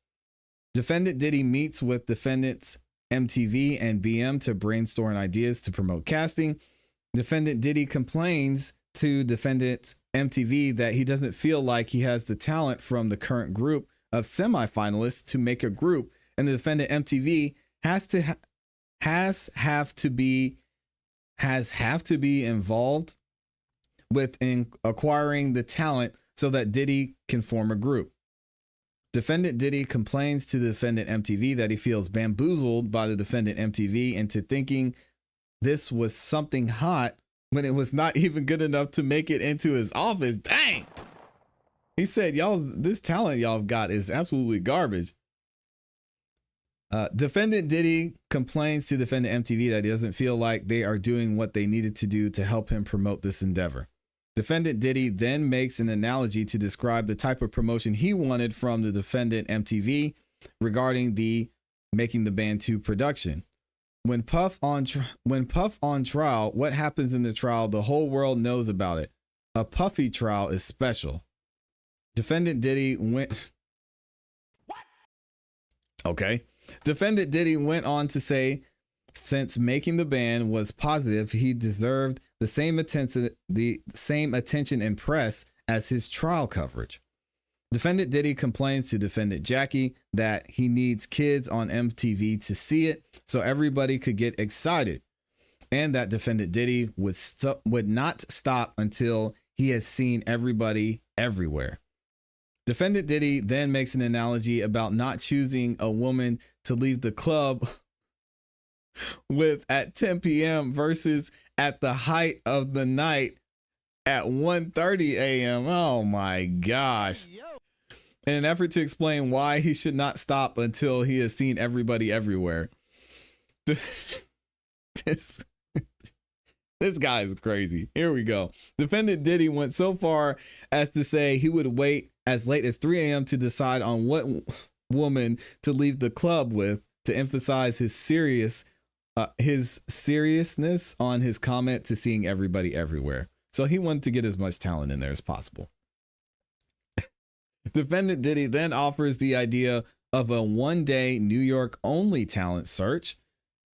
Defendant Diddy meets with defendants MTV and BM to brainstorm ideas to promote casting. Defendant Diddy complains to defendant MTV that he doesn't feel like he has the talent from the current group of semifinalists to make a group, and the defendant MTV has have to be involved with acquiring the talent so that Diddy can form a group. Defendant Diddy complains to the defendant MTV that he feels bamboozled by the defendant MTV into thinking this was something hot when it was not even good enough to make it into his office. Dang! He said, this talent y'all got is absolutely garbage. Defendant Diddy complains to defendant MTV that he doesn't feel like they are doing what they needed to do to help him promote this endeavor. Defendant Diddy then makes an analogy to describe the type of promotion he wanted from the defendant MTV regarding the Making the Band 2 production. When Puff on trial, what happens in the trial, the whole world knows about it. A Puffy trial is special. Defendant Diddy went... What? Okay. Defendant Diddy went on to say, since Making the Band was positive, he deserved the same attention and press as his trial coverage. Defendant Diddy complains to defendant Jackie that he needs kids on MTV to see it so everybody could get excited, and that defendant Diddy would not stop until he has seen everybody everywhere. Defendant Diddy then makes an analogy about not choosing a woman to leave the club with at 10 p.m. versus at the height of the night at 1:30 a.m. Oh my gosh. In an effort to explain why he should not stop until he has seen everybody everywhere. This guy is crazy. Here we go. Defendant Diddy went so far as to say he would wait as late as 3 a.m. to decide on what woman to leave the club with, to emphasize his seriousness on his comment to seeing everybody everywhere. So he wanted to get as much talent in there as possible. Defendant Diddy then offers the idea of a one-day New York only talent search.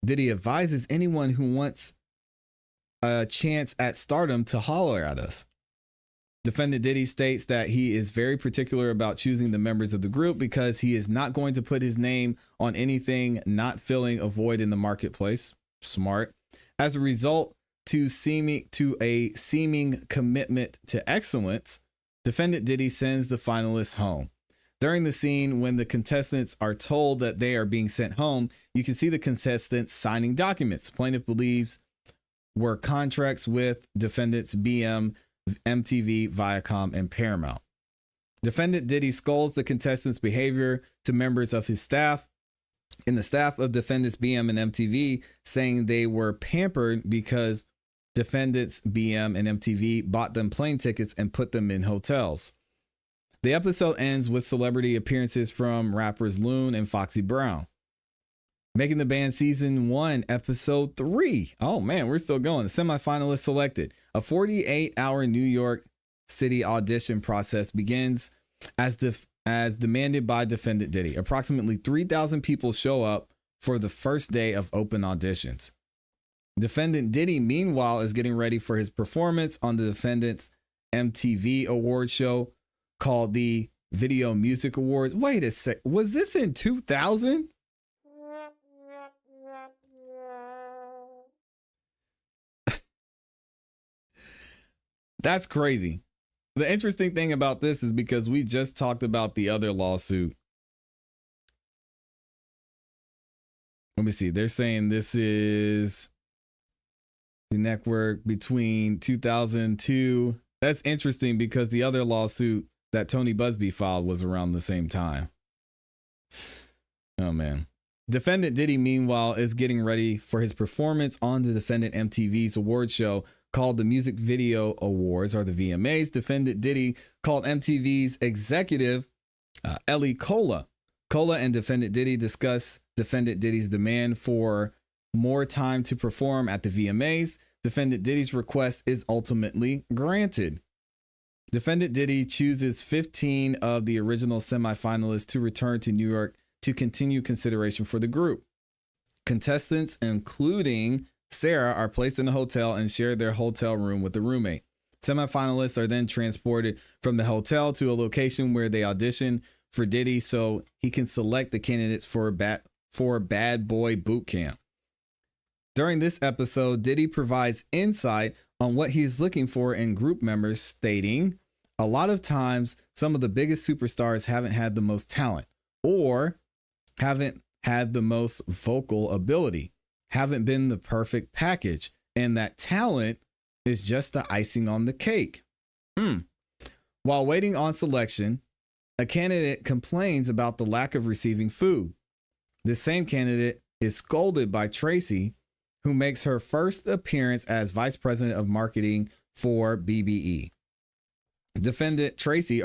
Diddy advises anyone who wants a chance at stardom to holler at us. Defendant Diddy states that he is very particular about choosing the members of the group because he is not going to put his name on anything not filling a void in the marketplace. Smart. As a result, to a seeming commitment to excellence, defendant Diddy sends the finalists home. During the scene, when the contestants are told that they are being sent home, you can see the contestants signing documents. Plaintiff believes were contracts with defendants BM, MTV, Viacom, and Paramount. Defendant Diddy scolds the contestants' behavior to members of his staff and the staff of defendants BM and MTV, saying they were pampered because defendants BM and MTV bought them plane tickets and put them in hotels. The episode ends with celebrity appearances from rappers Loon and Foxy Brown. Making the Band Season 1, Episode 3. Oh man, we're still going. The semifinalists selected. A 48-hour New York City audition process begins as demanded by defendant Diddy. Approximately 3,000 people show up for the first day of open auditions. Defendant Diddy, meanwhile, is getting ready for his performance on the defendant's MTV Awards show called the Video Music Awards. Wait a sec. Was this in 2000? That's crazy. The interesting thing about this is because we just talked about the other lawsuit. Let me see. They're saying this is the network between 2002. That's interesting because the other lawsuit that Tony Buzbee filed was around the same time. Oh, man. Defendant Diddy, meanwhile, is getting ready for his performance on the Defendant MTV's award show called the Music Video Awards, or the VMAs. Defendant Diddy called MTV's executive, Ellie Cola. Cola and Defendant Diddy discuss Defendant Diddy's demand for more time to perform at the VMAs. Defendant Diddy's request is ultimately granted. Defendant Diddy chooses 15 of the original semifinalists to return to New York to continue consideration for the group. Contestants, including Sara, are placed in a hotel and share their hotel room with a roommate. Semifinalists are then transported from the hotel to a location where they audition for Diddy so he can select the candidates for Bad Boy Boot Camp. During this episode, Diddy provides insight on what he is looking for in group members, stating, "A lot of times, some of the biggest superstars haven't had the most talent, or haven't had the most vocal ability, haven't been the perfect package, and that talent is just the icing on the cake." While waiting on selection, a candidate complains about the lack of receiving food. This same candidate is scolded by Tracy, who makes her first appearance as vice president of marketing for BBE. Defendant Tracy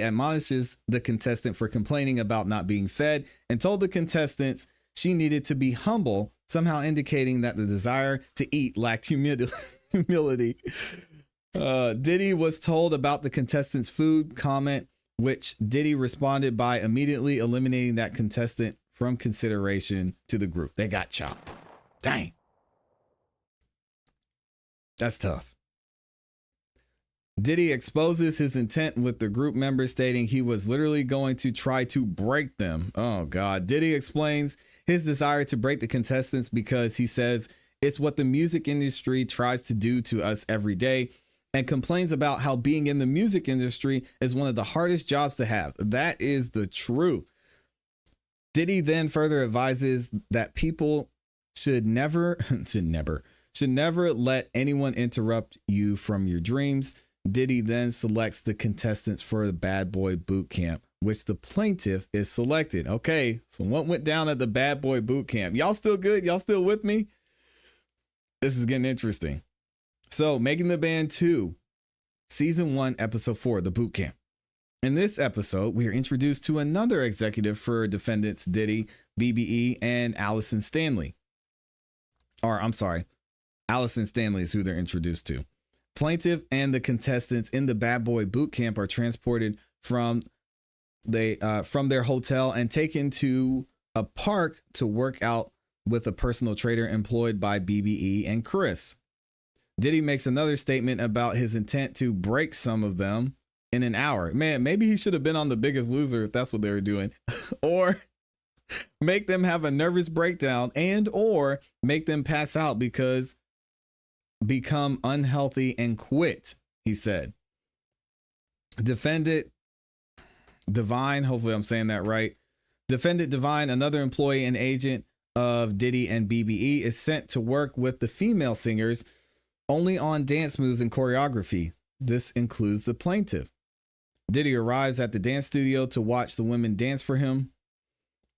admonishes the contestant for complaining about not being fed and told the contestants she needed to be humble, somehow indicating that the desire to eat lacked humility. Diddy was told about the contestant's food comment, which Diddy responded by immediately eliminating that contestant from consideration to the group. They got chopped. Dang. That's tough. Diddy exposes his intent with the group members, stating he was literally going to try to break them. Oh, God. Diddy explains his desire to break the contestants because he says it's what the music industry tries to do to us every day, and complains about how being in the music industry is one of the hardest jobs to have. That is the truth. Diddy then further advises that people should never let anyone interrupt you from your dreams. Diddy then selects the contestants for the Bad Boy Boot Camp, which the plaintiff is selected. Okay, so what went down at the Bad Boy Boot Camp? Y'all still good? Y'all still with me? This is getting interesting. So, Making the Band 2, Season 1, Episode 4, The Boot Camp. In this episode, we are introduced to another executive for defendants Diddy, BBE, and Allison Stanley. Allison Stanley is who they're introduced to. Plaintiff and the contestants in the Bad Boy Boot Camp are transported from their hotel and taken to a park to work out with a personal trainer employed by BBE and Chris. Diddy makes another statement about his intent to break some of them in an hour. Man, maybe he should have been on The Biggest Loser if that's what they were doing. Or make them have a nervous breakdown or make them pass out because become unhealthy and quit, he said. Defendant Divine, hopefully I'm saying that right. Defendant Divine, another employee and agent of Diddy and BBE, is sent to work with the female singers only on dance moves and choreography. This includes the plaintiff. Diddy arrives at the dance studio to watch the women dance for him.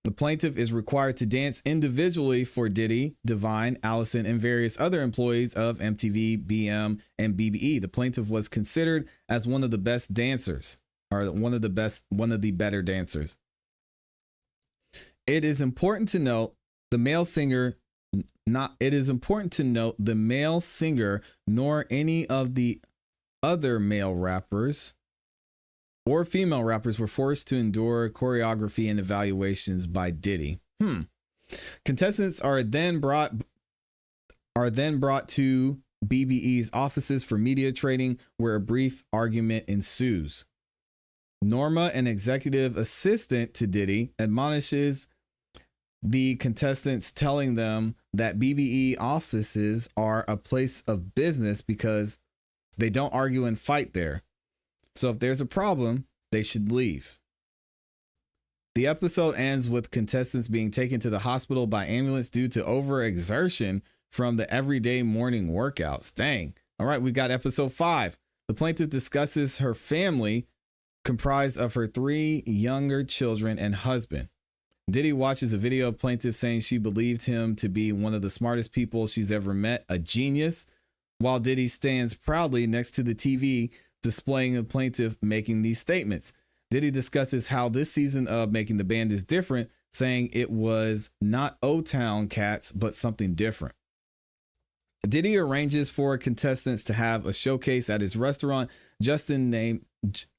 The plaintiff is required to dance individually for Diddy, Divine, Allison, and various other employees of MTV, BM, and BBE. The plaintiff was considered as one of the best dancers, or one of the better dancers. It is important to note the male singer nor any of the other male rappers or female rappers were forced to endure choreography and evaluations by Diddy. Contestants are then brought to BBE's offices for media training, where a brief argument ensues. Norma, an executive assistant to Diddy, admonishes the contestants, telling them that BBE offices are a place of business because they don't argue and fight there. So if there's a problem, they should leave. The episode ends with contestants being taken to the hospital by ambulance due to overexertion from the everyday morning workouts. Dang. All right, we got episode 5. The plaintiff discusses her family, comprised of her 3 younger children and husband. Diddy watches a video of plaintiff saying she believed him to be one of the smartest people she's ever met, a genius, while Diddy stands proudly next to the TV displaying the plaintiff making these statements. Diddy discusses how this season of Making the Band is different, saying it was not O-Town Cats, but something different. Diddy arranges for contestants to have a showcase at his restaurant, Justin named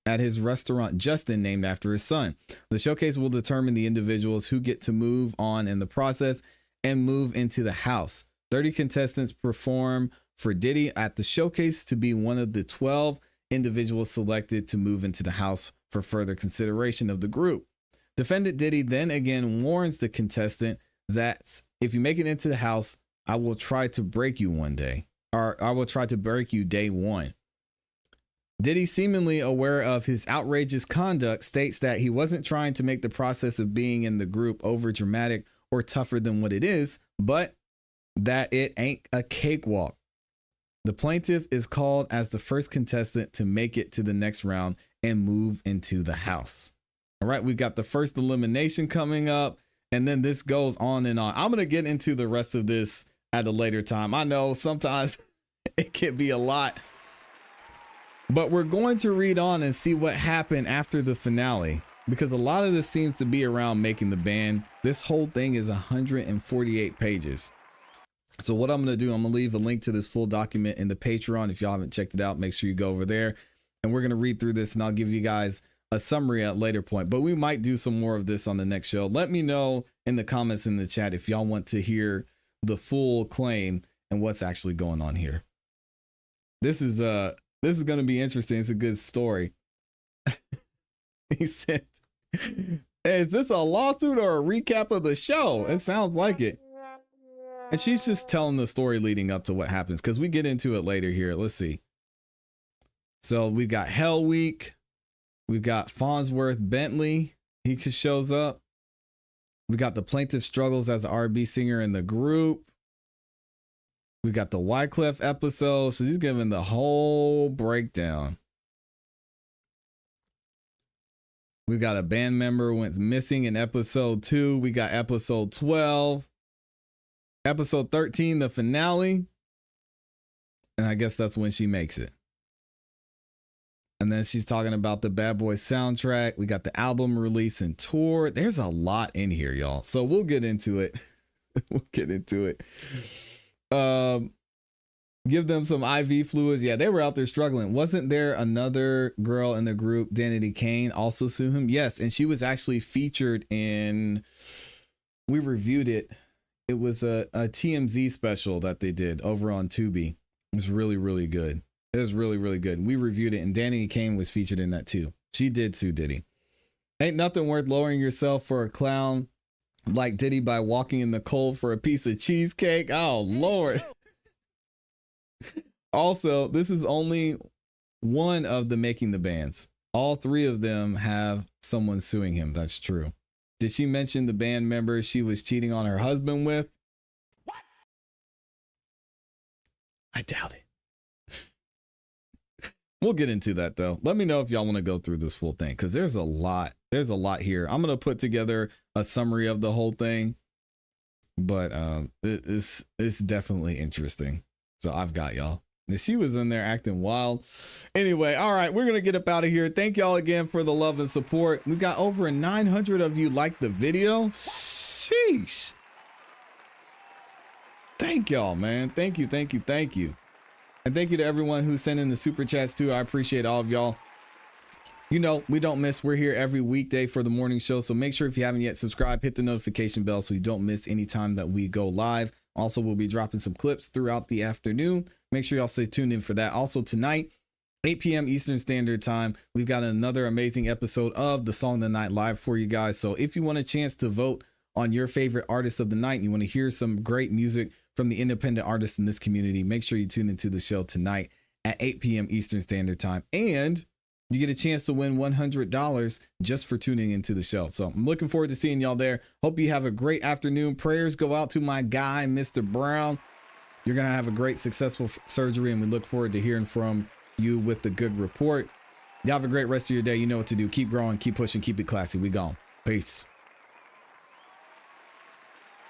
after his son. The showcase will determine the individuals who get to move on in the process and move into the house. 30 contestants perform for Diddy at the showcase to be one of the 12 individuals selected to move into the house for further consideration of the group. Defendant Diddy then again warns the contestant that if you make it into the house, I will try to break you one day, or I will try to break you day one. Diddy, seemingly aware of his outrageous conduct, states that he wasn't trying to make the process of being in the group over dramatic or tougher than what it is, but that it ain't a cakewalk. The plaintiff is called as the first contestant to make it to the next round and move into the house. All right, we've got the first elimination coming up, and then this goes on and on. I'm going to get into the rest of this at a later time. I know sometimes it can be a lot, but we're going to read on and see what happened after the finale, because a lot of this seems to be around Making the Band. This whole thing is 148 pages. So what I'm going to do, I'm going to leave a link to this full document in the Patreon. If y'all haven't checked it out, make sure you go over there, and we're going to read through this, and I'll give you guys a summary at a later point, but we might do some more of this on the next show. Let me know in the comments in the chat if y'all want to hear the full claim and what's actually going on here. This is going to be interesting. It's a good story. He said, hey, is this a lawsuit or a recap of the show? It sounds like it. And she's just telling the story leading up to what happens, because we get into it later here. Let's see. So we got Hell Week. We've got Farnsworth Bentley. He shows up. We got the plaintiff struggles as an R&B singer in the group. We got the Wyclef episode. So he's giving the whole breakdown. We got a band member went missing in episode 2. We got episode 12. Episode 13, the finale. And I guess that's when she makes it. And then she's talking about the Bad Boy soundtrack. We got the album release and tour. There's a lot in here, y'all. So we'll get into it. We'll get into it. Give them some IV fluids. Yeah, they were out there struggling. Wasn't there another girl in the group, Danity Kane, also sue him? Yes, and she was actually featured in, we reviewed it. It was a TMZ special that they did over on Tubi. It was really, really good. It was really, really good. We reviewed it, and Danity Kane was featured in that too. She did sue Diddy. Ain't nothing worth lowering yourself for a clown like Diddy by walking in the cold for a piece of cheesecake. Oh, Lord. Also, this is only one of the Making the Bands. All 3 of them have someone suing him. That's true. Did she mention the band member she was cheating on her husband with? What? I doubt it. We'll get into that though. Let me know if y'all want to go through this full thing, because there's a lot. There's a lot here. I'm going to put together a summary of the whole thing, but it's definitely interesting. So I've got y'all. And she was in there acting wild. Anyway, all right, we're going to get up out of here. Thank y'all again for the love and support. We got over 900 of you like the video. Sheesh. Thank y'all, man. Thank you, thank you, thank you. And thank you to everyone who sent in the super chats too. I appreciate all of y'all. You know, we don't miss. We're here every weekday for the morning show. So make sure if you haven't yet subscribed, hit the notification bell so you don't miss any time that we go live. Also, we'll be dropping some clips throughout the afternoon. Make sure y'all stay tuned in for that. Also tonight, 8 p.m. Eastern Standard Time, we've got another amazing episode of the Song of the Night live for you guys. So if you want a chance to vote on your favorite artist of the night, and you want to hear some great music from the independent artists in this community, make sure you tune into the show tonight at 8 p.m. Eastern Standard Time. And you get a chance to win $100 just for tuning into the show. So I'm looking forward to seeing y'all there. Hope you have a great afternoon. Prayers go out to my guy, Mr. Brown. You're going to have a great, successful surgery, and we look forward to hearing from you with the good report. Y'all have a great rest of your day. You know what to do. Keep growing, keep pushing, keep it classy. We gone. Peace.